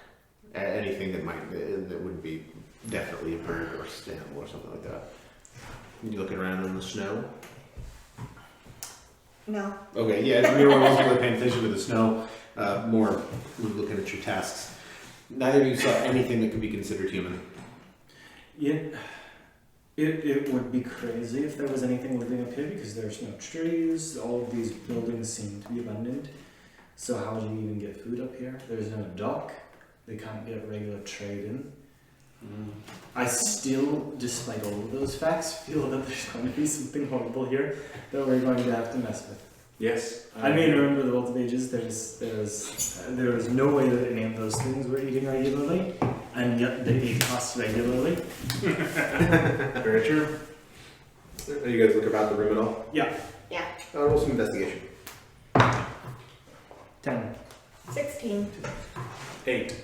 [SPEAKER 1] Anything that would be definitely a bird or stem or something like that. You looking around in the snow?
[SPEAKER 2] No.
[SPEAKER 1] Okay, yeah, you wasn't really paying attention to the snow. More looking at your tasks. Neither of you saw anything that could be considered human.
[SPEAKER 4] Yeah, it would be crazy if there was anything living up here because there's no trees. All of these buildings seem to be abandoned. So how do you even get food up here? There's no dock. They can't get regular trade in. I still, despite all of those facts, feel that there's going to be something horrible here that we're going to have to mess with.
[SPEAKER 3] Yes.
[SPEAKER 4] I mean, remember the Vault of Ages? There was no way that any of those things were eating regularly, and yet they ate us regularly.
[SPEAKER 3] Very true.
[SPEAKER 1] Are you guys look about the room at all?
[SPEAKER 4] Yeah.
[SPEAKER 2] Yeah.
[SPEAKER 1] Roll some investigation.
[SPEAKER 4] 10.
[SPEAKER 2] 16.
[SPEAKER 3] 8.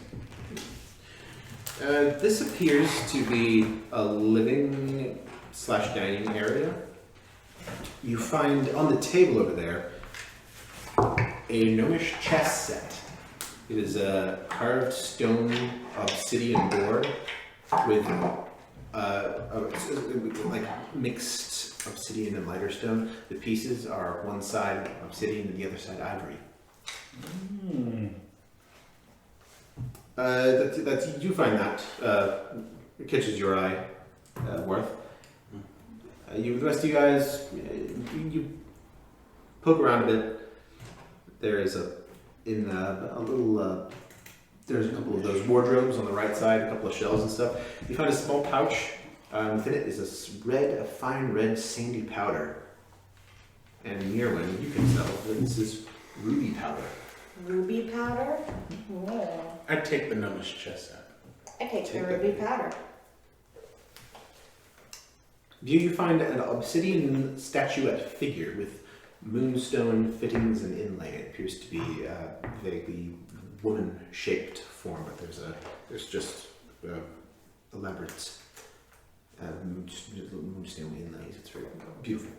[SPEAKER 1] This appears to be a living/dining area. You find on the table over there a gnomish chess set. It is a carved stone obsidian board with like mixed obsidian and lighter stone. The pieces are one side obsidian and the other side ivory. You find that it catches your eye, Worth. The rest of you guys, you poke around a bit. There is there's a couple of those wardrobes on the right side, a couple of shelves and stuff. You find a small pouch. Within it is a fine red sandy powder. And Mirwin, you can tell that this is ruby powder.
[SPEAKER 2] Ruby powder? Oh.
[SPEAKER 3] I'd take the gnomish chess set.
[SPEAKER 2] I take the ruby powder.
[SPEAKER 1] You find an obsidian statuette figure with moonstone fittings and inlay. It appears to be a vaguely woman-shaped form, but there's just elaborate moonstone inlays. It's very beautiful.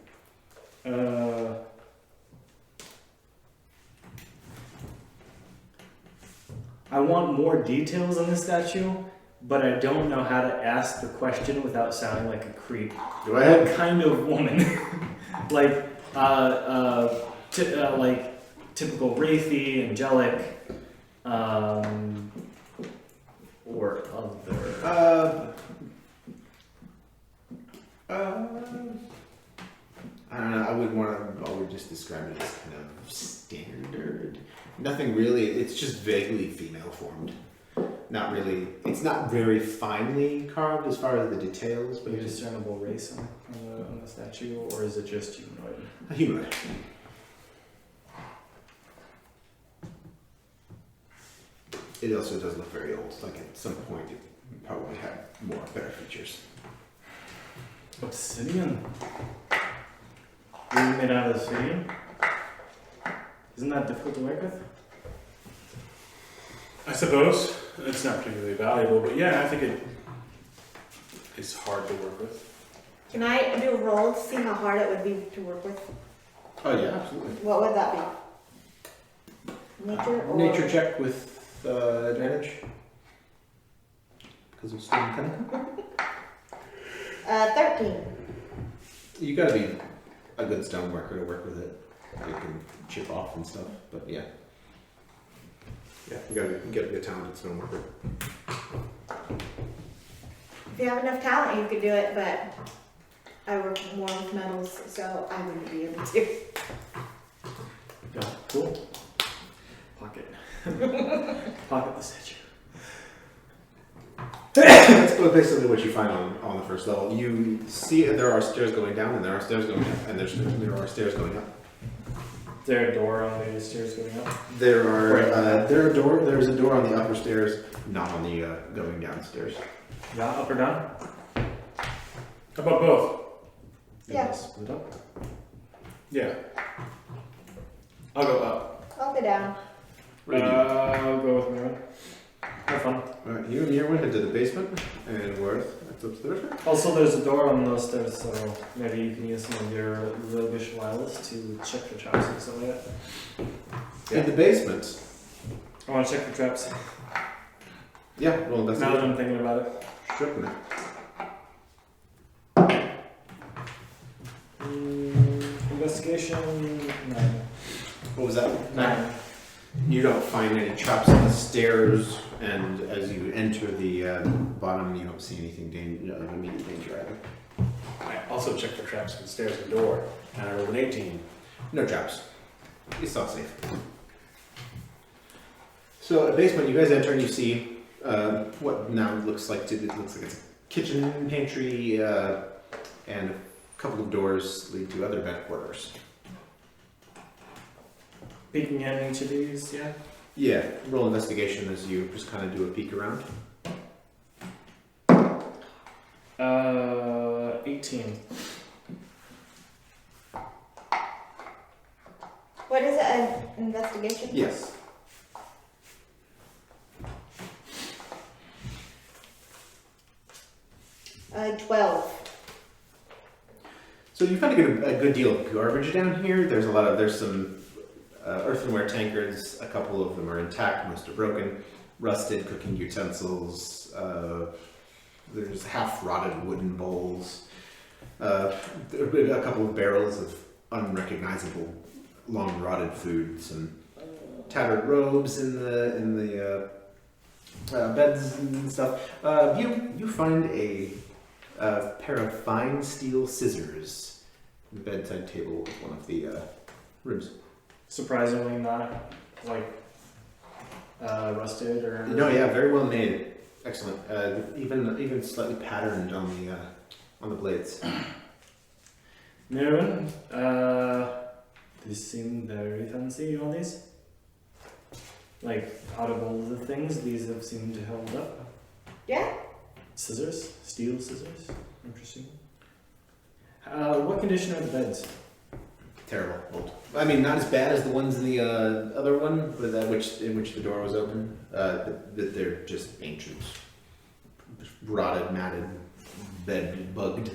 [SPEAKER 4] I want more details on the statue, but I don't know how to ask the question without sounding like a creep.
[SPEAKER 1] Go ahead.
[SPEAKER 4] What kind of woman? like typical wraithy, angelic, or other.
[SPEAKER 1] I don't know. I would just describe it as kind of standard. Nothing really. It's just vaguely female formed. Not really. It's not very finely carved as far as the details, but
[SPEAKER 4] But a
[SPEAKER 1] it's
[SPEAKER 4] discernible race on the statue, or is it just humanoid?
[SPEAKER 1] a humanoid. It also does look very old. Like at some point, it probably had better features.
[SPEAKER 4] Obsidian? Being made out of obsidian? Isn't that difficult to work with?
[SPEAKER 3] I suppose it's not particularly valuable, but yeah, I think it's hard to work with.
[SPEAKER 2] Can I do a roll to see how hard it would be to work with?
[SPEAKER 1] Oh yeah, absolutely.
[SPEAKER 2] What would that be? Nature or?
[SPEAKER 1] Nature check with advantage. Because of stone cutting.
[SPEAKER 2] 13.
[SPEAKER 1] You gotta be a good stone worker to work with it. You can chip off and stuff, but yeah. Yeah, you gotta be a talented stone worker.
[SPEAKER 2] If you have enough talent, you could do it, but I work more with metals, so I wouldn't be able to.
[SPEAKER 4] Yeah, cool. Pocket. Pocket the statue.
[SPEAKER 1] That's basically what you find on the first level. You see there are stairs going down, and there are stairs going up, and there are stairs going up.
[SPEAKER 4] Is there a door on the stairs going up?
[SPEAKER 1] There's a door on the upper stairs, not on the going downstairs.
[SPEAKER 4] Yeah, up or down?
[SPEAKER 3] How about both?
[SPEAKER 2] Yeah.
[SPEAKER 4] Split up.
[SPEAKER 3] Yeah. I'll go up.
[SPEAKER 2] I'll go down.
[SPEAKER 4] I'll go with Merwin. Have fun.
[SPEAKER 1] Alright, you and Yerwin head to the basement, and Worth, that's upstairs.
[SPEAKER 4] Also, there's a door on those stairs, so maybe you can use some of your roguish wiles to check for traps and stuff like that.
[SPEAKER 1] In the basement.
[SPEAKER 4] I want to check for traps.
[SPEAKER 1] Yeah, roll
[SPEAKER 4] Now that
[SPEAKER 1] investigation.
[SPEAKER 4] I'm thinking about it.
[SPEAKER 1] Sure.
[SPEAKER 4] Investigation 9.
[SPEAKER 1] What was that?
[SPEAKER 4] 9.
[SPEAKER 1] You don't find any traps on the stairs, and as you enter the bottom, you don't see anything of immediate danger either.
[SPEAKER 3] I also checked for traps on the stairs and door, and I rolled an 18.
[SPEAKER 1] No traps. It's all safe. So, at basement, you guys enter and you see what now looks like it's a kitchen, pantry, and a couple of doors lead to other bed quarters.
[SPEAKER 4] Peeking at each of these, yeah?
[SPEAKER 1] Yeah, roll investigation as you just kind of do a peek around.
[SPEAKER 4] 18.
[SPEAKER 2] What is it, an investigation?
[SPEAKER 1] Yes.
[SPEAKER 2] Uh, 12.
[SPEAKER 1] So you kind of get a good deal of garbage down here. There's some earthenware tankards. A couple of them are intact, most are broken. Rusted cooking utensils. There's half-rotted wooden bowls. A couple of barrels of unrecognizable, long-rotted food. Some tattered robes in the beds and stuff. You find a pair of fine steel scissors on the bedside table of one of the rooms.
[SPEAKER 4] Surprisingly not, like, rusted or...
[SPEAKER 1] No, yeah, very well made. Excellent. Even slightly patterned on the blades.
[SPEAKER 4] Merwin, these seem very fancy, all these. Like, out of all the things, these have seemed to hold up.
[SPEAKER 2] Yeah?
[SPEAKER 4] Scissors? Steel scissors? Interesting. What condition are the beds?
[SPEAKER 1] Terrible. Old. I mean, not as bad as the ones in the other one, but in which the door was open. They're just ancient, rotted, matted, bed bugged.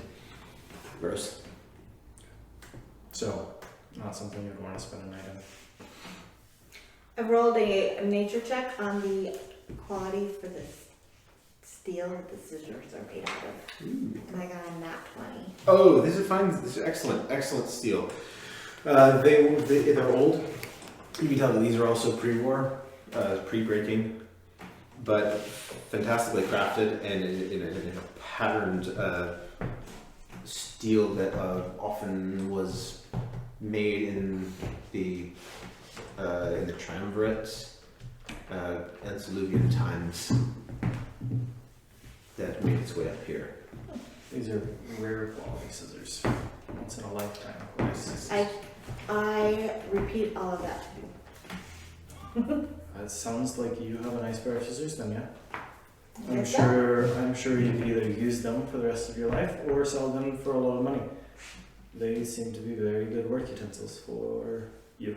[SPEAKER 1] Gross.
[SPEAKER 4] So, not something you'd want to spend a night in.
[SPEAKER 2] I rolled a nature check on the quality for the steel that the scissors are made out of.
[SPEAKER 1] Ooh.
[SPEAKER 2] And I got a nat 20.
[SPEAKER 1] Oh, this is fine. This is excellent steel. They're old. You can tell that these are also pre-war, pre-breaking, but fantastically crafted and in a patterned steel that often was made in the triumvirate antediluvian times that made its way up here.
[SPEAKER 4] These are rare quality scissors. Once in a lifetime, of course.
[SPEAKER 2] I repeat all of that.
[SPEAKER 4] That sounds like you have a nice pair of scissors then, yeah? I'm
[SPEAKER 2] Yes,
[SPEAKER 4] sure you can either use them for the rest of your life or sell them for a lot of money. They seem to be very good work utensils for you.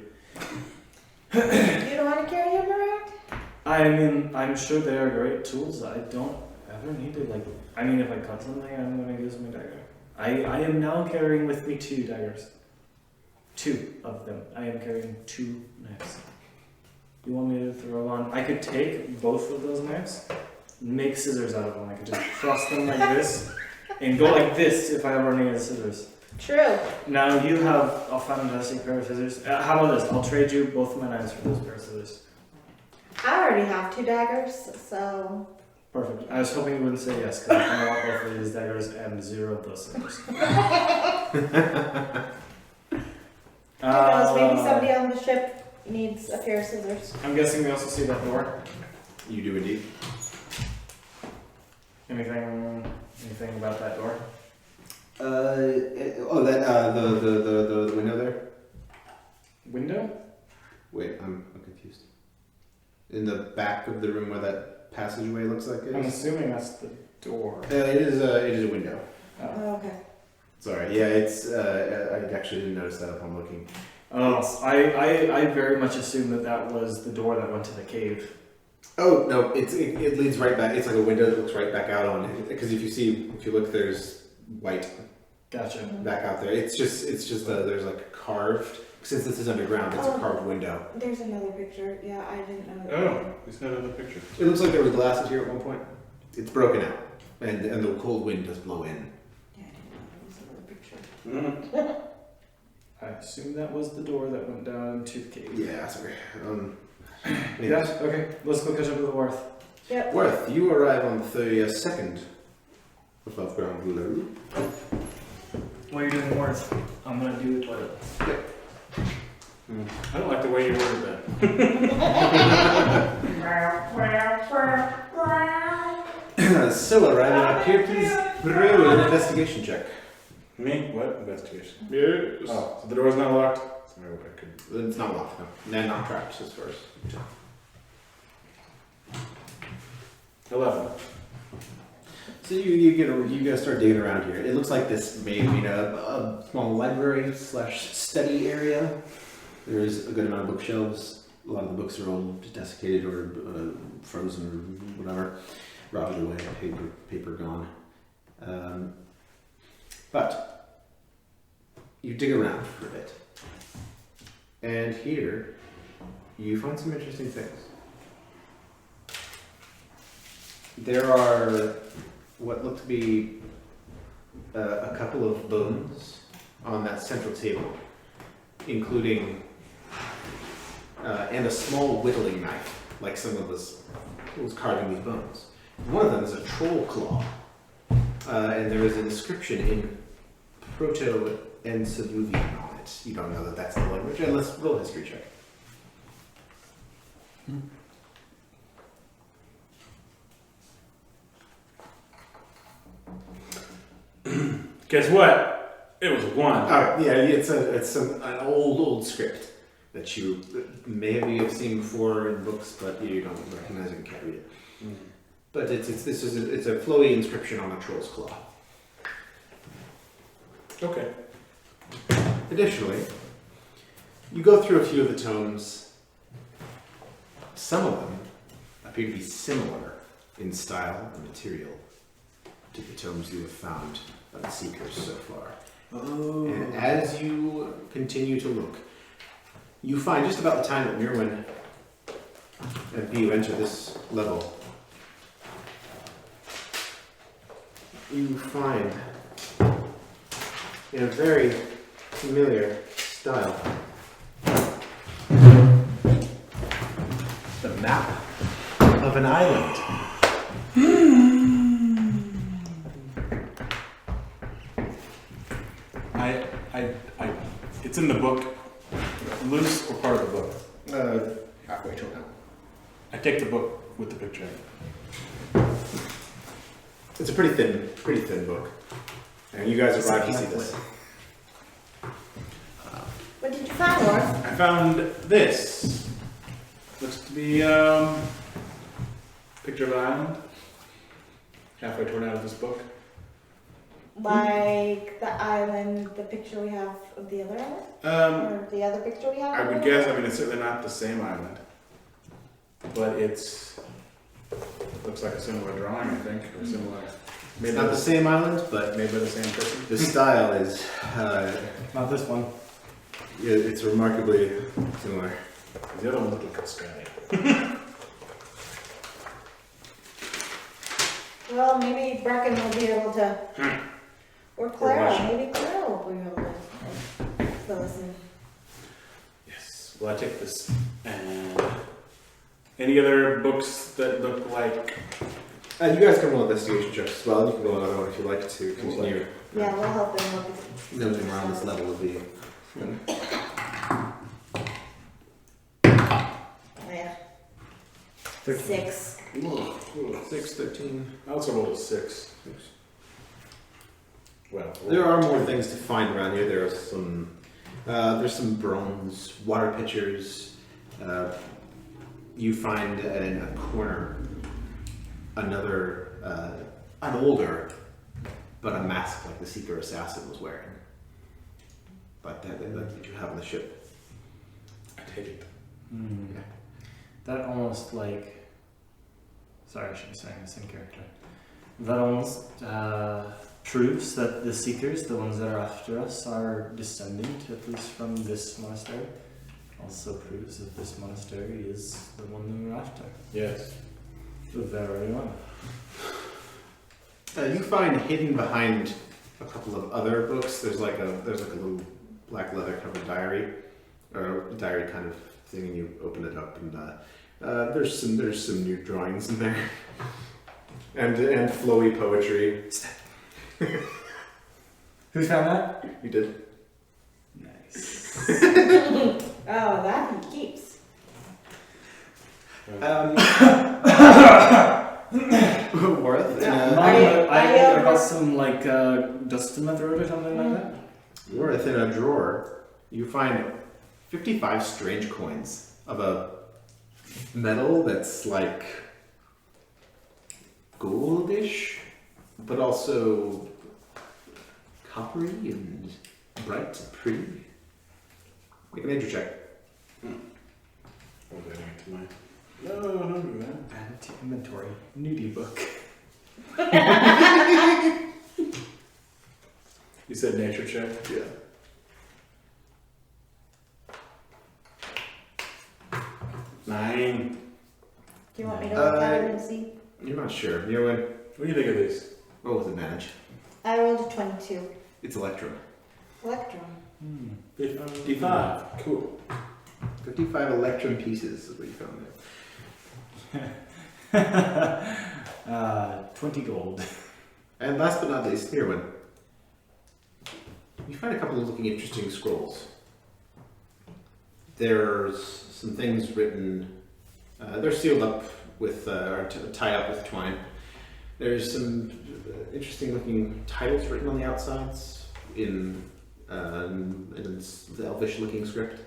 [SPEAKER 2] You don't want to carry him around?
[SPEAKER 4] I mean, I'm sure they are great tools. I don't ever need to like. I mean, if I cut something, I'm gonna use my dagger. I am now carrying with me 2 daggers. 2 of them. I am carrying 2 knives. You want me to throw on? I could take both of those knives, make scissors out of them. I could just cross them like this, and go like this if I ever need scissors.
[SPEAKER 2] True.
[SPEAKER 4] Now you have a fantastic pair of scissors. How about this? I'll trade you both of my knives for those pair of scissors.
[SPEAKER 2] I already have 2 daggers, so.
[SPEAKER 4] Perfect. I was hoping you wouldn't say yes, because I kind of want both of these daggers and 0 of those scissors.
[SPEAKER 2] Who knows, maybe somebody on the ship needs a pair of scissors.
[SPEAKER 4] I'm guessing we also see that door.
[SPEAKER 1] You do indeed.
[SPEAKER 4] Anything about that door?
[SPEAKER 1] The window there.
[SPEAKER 4] Window?
[SPEAKER 1] Wait, I'm confused. In the back of the room where that passageway looks like
[SPEAKER 4] I'm
[SPEAKER 1] is.
[SPEAKER 4] assuming that's the door.
[SPEAKER 1] It is a window.
[SPEAKER 4] Oh.
[SPEAKER 2] Oh, okay.
[SPEAKER 1] Sorry. Yeah, it's. I actually didn't notice that upon looking.
[SPEAKER 4] Oh, I very much assumed that was the door that went to the cave.
[SPEAKER 1] Oh no, it leads right back. It's like a window that looks right back out on it. Because if you look, there's white
[SPEAKER 4] Gotcha.
[SPEAKER 1] back out there. It's just there's like carved. Since this is underground, it's a carved window.
[SPEAKER 2] There's another picture. Yeah, I didn't know.
[SPEAKER 3] Oh, is that another picture?
[SPEAKER 1] It looks like there was glasses here at one point. It's broken out, and the cold wind does blow in.
[SPEAKER 2] Yeah, I didn't know there was another picture.
[SPEAKER 3] Mm.
[SPEAKER 4] I assume that was the door that went down to the cave.
[SPEAKER 1] Yeah, sorry.
[SPEAKER 4] Yeah, okay. Let's go catch up with the Worth.
[SPEAKER 2] Yep.
[SPEAKER 1] Worth, you arrive on the 32nd above ground blue.
[SPEAKER 4] What are you doing, Worth? I'm gonna do the toilet.
[SPEAKER 3] I don't like the way you worded that.
[SPEAKER 1] So arriving up here, please roll an investigation check.
[SPEAKER 3] Me? What? Investigation.
[SPEAKER 1] Yes.
[SPEAKER 3] Oh, so the door's not locked? Sorry, what I could.
[SPEAKER 1] It's not locked, no. They're not trapped as far as.
[SPEAKER 3] 11.
[SPEAKER 1] So you guys start digging around here. It looks like this may have been a small library / study area. There is a good amount of bookshelves. A lot of the books are all desiccated or frozen or whatever, rotted away, paper gone. But you dig around for a bit, and here you find some interesting things. There are what look to be a couple of bones on that central table, including and a small whittling knife, like some of us was carving these bones. One of them is a troll claw, and there is an inscription in Proto-Ensiluvian on it. You don't know that that's the language. Let's roll a history check.
[SPEAKER 3] Guess what? It was a 1.
[SPEAKER 1] Yeah, it's an old script that you maybe have seen before in books, but you don't recognize it and can't read it.
[SPEAKER 3] Mm.
[SPEAKER 1] But it's a flowy inscription on a troll's claw.
[SPEAKER 3] Okay.
[SPEAKER 1] Additionally, you go through a few of the tomes. Some of them appear to be similar in style and material to the tomes you have found by the Seekers so far.
[SPEAKER 4] Oh.
[SPEAKER 1] And as you continue to look, you find just about the time that Mirwin and you enter this level, you find in a very familiar style the map of an island.
[SPEAKER 3] It's in the book. Loose or part of the book?
[SPEAKER 1] Halfway till now.
[SPEAKER 3] I take the book with the picture.
[SPEAKER 1] It's a pretty thin book. And you guys arrive to see this.
[SPEAKER 2] What did you find, Laura?
[SPEAKER 3] I found this. Looks to be picture of an island. Halfway torn out of this book.
[SPEAKER 2] Like the island, the picture we have of the other island? Or the other picture we have?
[SPEAKER 3] I would guess. I mean, it's certainly not the same island. but looks like a similar drawing, I think, or similar.
[SPEAKER 1] It's
[SPEAKER 3] Maybe
[SPEAKER 1] not the same island, but
[SPEAKER 3] made by the same person.
[SPEAKER 1] the style is,
[SPEAKER 4] Not this one.
[SPEAKER 1] it's remarkably similar.
[SPEAKER 3] The other one looked like a sky.
[SPEAKER 2] Well, maybe Bracken will be able to, or Clara,
[SPEAKER 3] Russian.
[SPEAKER 2] maybe Clara will be able to fill us in.
[SPEAKER 3] Yes. Well, I take this. And any other books that look like?
[SPEAKER 1] You guys can roll investigation checks as well. You can roll another one if you'd like to continue
[SPEAKER 2] Yeah, we'll help him with
[SPEAKER 1] nosing around this level of the.
[SPEAKER 2] oh, yeah. 6.
[SPEAKER 1] 6, 13.
[SPEAKER 3] I also rolled a 6. Well,
[SPEAKER 1] There are more things to find around here. There's some bronze water pitchers. You find in a corner another, an older, but a mask like the Seeker Assassin was wearing. But that you have on the ship.
[SPEAKER 3] I take it.
[SPEAKER 1] Yeah.
[SPEAKER 4] That almost like. Sorry, I should be saying this in character. That almost proves that the Seekers, the ones that are after us, are descendant, at least from this monastery. Also proves that this monastery is the one that we're after.
[SPEAKER 3] Yes.
[SPEAKER 4] The very one.
[SPEAKER 1] You find hidden behind a couple of other books. There's like a little black leather covered diary, or a diary kind of thing, and you open it up, and there's some new drawings in there, and flowy poetry.
[SPEAKER 4] Who found that?
[SPEAKER 1] You did.
[SPEAKER 4] Nice.
[SPEAKER 2] Oh, that he keeps.
[SPEAKER 1] Worth.
[SPEAKER 4] I got some like dust in my throat or something like that.
[SPEAKER 1] Worth in a drawer. You find 55 strange coins of a metal that's like goldish, but also coppery and bright and pretty. Make an nature check.
[SPEAKER 3] Oh, that ain't to mine. No, don't do that.
[SPEAKER 4] Add to inventory. Nudie book.
[SPEAKER 3] You said nature check?
[SPEAKER 1] Yeah.
[SPEAKER 3] Nine.
[SPEAKER 2] Do you want me to look at it and see?
[SPEAKER 1] You're not sure. You know when?
[SPEAKER 3] What do you think of these?
[SPEAKER 1] Roll with advantage.
[SPEAKER 2] I rolled a 22.
[SPEAKER 1] It's Electrum.
[SPEAKER 2] Electron.
[SPEAKER 3] 55. Cool.
[SPEAKER 1] 55 Electrum pieces is what you found there.
[SPEAKER 4] 20 gold.
[SPEAKER 1] And last but not least, here one. You find a couple of looking interesting scrolls. There's some things written. They're sealed up with, or tied up with twine. There's some interesting looking titles written on the outsides in the elvish looking script.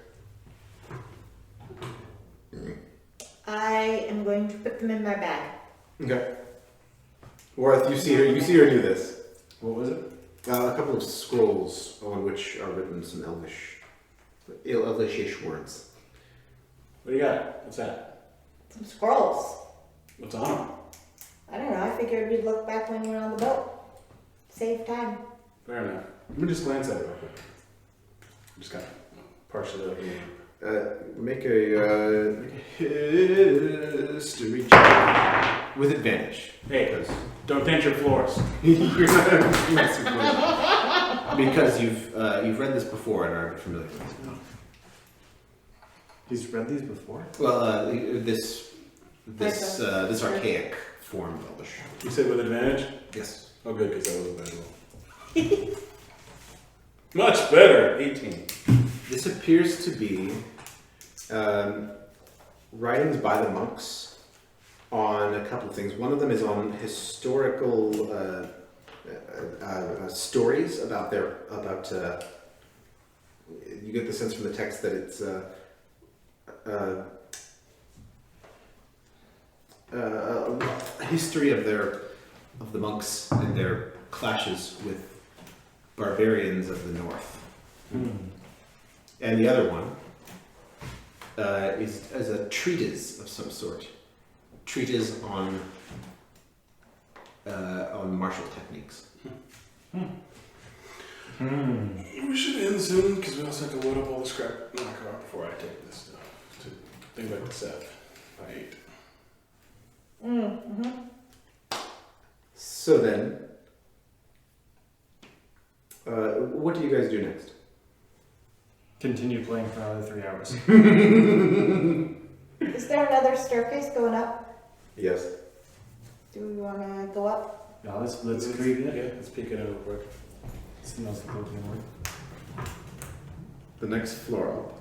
[SPEAKER 2] I am going to put them in my bag.
[SPEAKER 1] Okay. Worth, you see her do this.
[SPEAKER 4] What was it?
[SPEAKER 1] A couple of scrolls on which are written some elvishish words.
[SPEAKER 3] What do you got? What's that?
[SPEAKER 2] Some scrolls.
[SPEAKER 3] What's on them?
[SPEAKER 2] I don't know. I figured we'd look back when we were on the boat. Save time.
[SPEAKER 3] Fair enough. Let me just glance at it real quick. I'm just kind of partially looking at it.
[SPEAKER 1] Make a history check with advantage.
[SPEAKER 3] Hey,
[SPEAKER 1] Because
[SPEAKER 3] don't dent your floors.
[SPEAKER 1] you're not super good. Because you've read this before and are familiar with it.
[SPEAKER 4] He's read these before?
[SPEAKER 1] Well, this archaic form of Elvish.
[SPEAKER 3] You said with advantage?
[SPEAKER 1] Yes.
[SPEAKER 3] Oh, good, because that was a bad roll. Much better. 18.
[SPEAKER 1] This appears to be writings by the monks on a couple of things. One of them is on historical stories about you get the sense from the text that it's a history of the monks and their clashes with barbarians of the north. And the other one is as a treatise of some sort. Treatise on martial techniques.
[SPEAKER 3] We should end soon because we also have to load up all the scrap in my car before I take this stuff to think back to Seth by 8.
[SPEAKER 2] Mm-hmm.
[SPEAKER 1] So then, what do you guys do next?
[SPEAKER 4] Continue playing for another 3 hours.
[SPEAKER 2] Is there another staircase going up?
[SPEAKER 1] Yes.
[SPEAKER 2] Do we want to go up?
[SPEAKER 4] Yeah, let's creep it.
[SPEAKER 3] Yeah, let's peek it over quick.
[SPEAKER 4] It's the most important word.
[SPEAKER 1] The next floor up.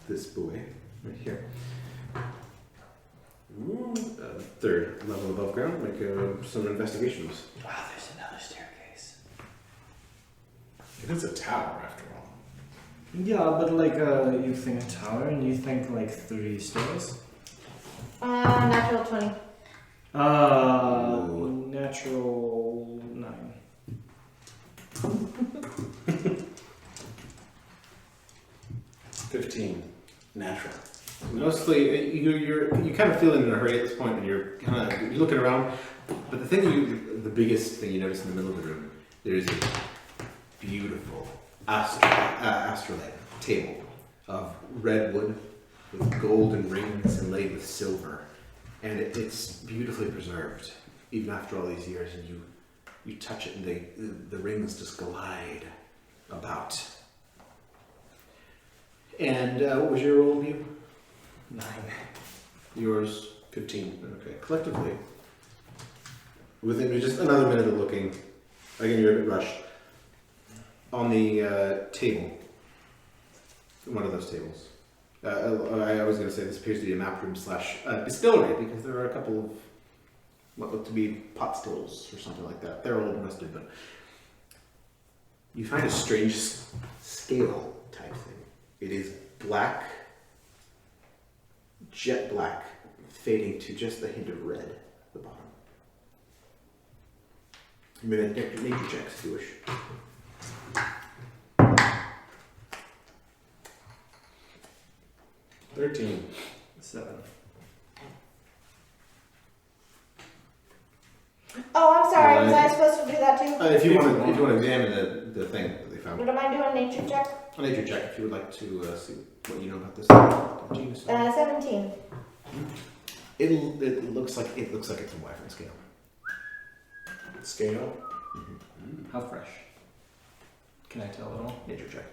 [SPEAKER 1] This boy, right here. Third level above ground, make some investigations.
[SPEAKER 4] Wow, there's another staircase.
[SPEAKER 3] It is a tower after all.
[SPEAKER 4] Yeah, but like you think tower and you think like 3 stairs.
[SPEAKER 2] Natural 20.
[SPEAKER 4] Natural 9.
[SPEAKER 3] 15. Natural.
[SPEAKER 1] Mostly, you kind of feel in a hurry at this point, and you're looking around. But the biggest thing you notice in the middle of the room, there is a beautiful astrolabe table of red wood with golden rings inlaid with silver, and it's beautifully preserved even after all these years. And you touch it, and the rings just glide about. And what was your roll, view?
[SPEAKER 4] 9.
[SPEAKER 1] Yours, 15. Okay. Collectively, within just another minute of looking, again, you're a bit rushed. On the table, one of those tables, I was going to say this appears to be a map room / distillery, because there are a couple of what look to be pot stills or something like that. They're old and rusted, but you find a strange scale type thing. It is black, jet black, fading to just a hint of red at the bottom. You may make nature checks if you wish.
[SPEAKER 3] $13.
[SPEAKER 4] 7.
[SPEAKER 2] Oh, I'm sorry. Was I supposed to do that too?
[SPEAKER 1] If you want to examine the thing that they found,
[SPEAKER 2] What am I doing? Nature check?
[SPEAKER 1] a nature check if you would like to see what you know about this genus.
[SPEAKER 2] 17.
[SPEAKER 1] It looks like it's a wyvern scale.
[SPEAKER 3] Scale.
[SPEAKER 4] How fresh? Can I tell at all?
[SPEAKER 1] Nature check.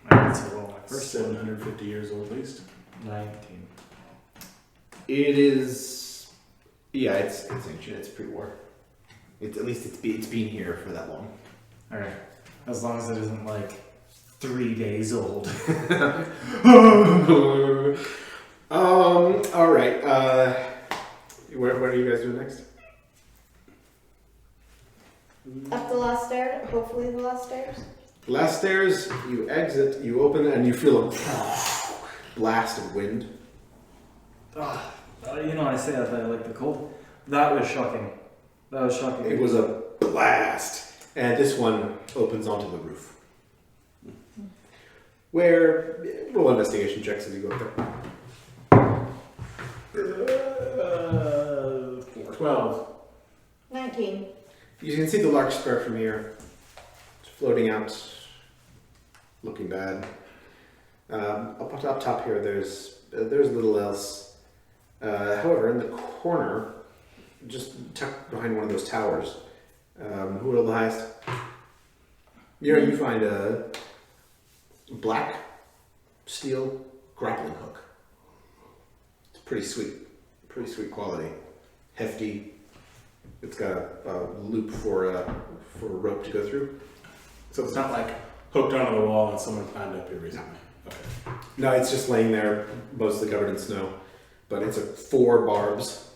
[SPEAKER 4] I can say, well, my first
[SPEAKER 3] 750 years old at least.
[SPEAKER 4] 19.
[SPEAKER 1] It is, yeah, it's ancient. It's pre-war. It's at least it's been here for that long.
[SPEAKER 4] Alright. As long as it isn't like 3 days old.
[SPEAKER 1] All right. What are you guys doing next?
[SPEAKER 2] Up the last stair. Hopefully the last stairs.
[SPEAKER 1] Last stairs. You exit. You open, and you feel a blast of wind.
[SPEAKER 4] You know, I say that I like the cold. That was shocking. That was shocking.
[SPEAKER 1] It was a blast, and this one opens onto the roof. Where roll investigation checks as you go up there.
[SPEAKER 3] 12.
[SPEAKER 2] 19.
[SPEAKER 1] You can see the larkspur from here. It's floating out, looking bad. Up top here, there's little else. However, in the corner, just tucked behind one of those towers, who are the highest? You find a black steel grappling hook. It's pretty sweet quality, hefty. It's got a loop for a rope to go through.
[SPEAKER 3] So it's not like hooked onto the wall and someone climbed up here recently. Okay.
[SPEAKER 1] No, it's just laying there, mostly covered in snow. But it's 4 barbs.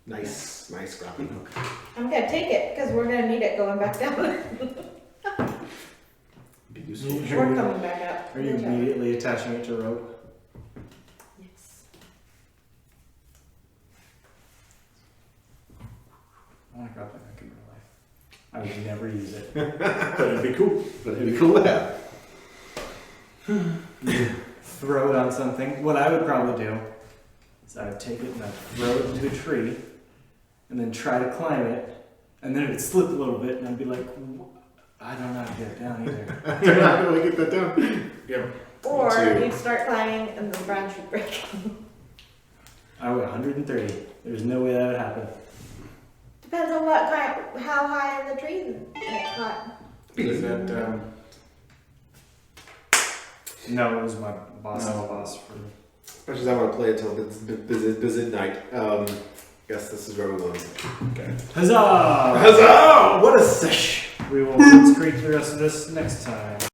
[SPEAKER 1] Nice grappling hook.
[SPEAKER 2] I'm gonna take it because we're gonna need it going back down.
[SPEAKER 1] Be useful.
[SPEAKER 2] We're coming back up.
[SPEAKER 4] Are you immediately attaching it to a rope?
[SPEAKER 2] Yes.
[SPEAKER 4] I want to grab that back in real life. I would never use it.
[SPEAKER 3] But it'd be cool.
[SPEAKER 1] But it'd be cool to have.
[SPEAKER 4] Throw it on something. What I would probably do is I would take it and I'd throw it into a tree and then try to climb it, and then it would slip a little bit and I'd be like, I don't know how to get it down either.
[SPEAKER 1] How do I get that down?
[SPEAKER 3] Yeah.
[SPEAKER 2] Or
[SPEAKER 1] Two.
[SPEAKER 2] you'd start climbing and the branch would break.
[SPEAKER 4] I went 130. There's no way that would happen.
[SPEAKER 2] Depends on what kind, how high in the tree it caught.
[SPEAKER 3] Is that,
[SPEAKER 4] No, it was my boss's
[SPEAKER 3] No.
[SPEAKER 4] boss. For
[SPEAKER 1] As much as I want to play until it's busy night. Guess this is where we're going.
[SPEAKER 3] okay.
[SPEAKER 4] Huzzah!
[SPEAKER 1] Huzzah! What a sesh!
[SPEAKER 4] We will blitzkrieg the rest of this next time.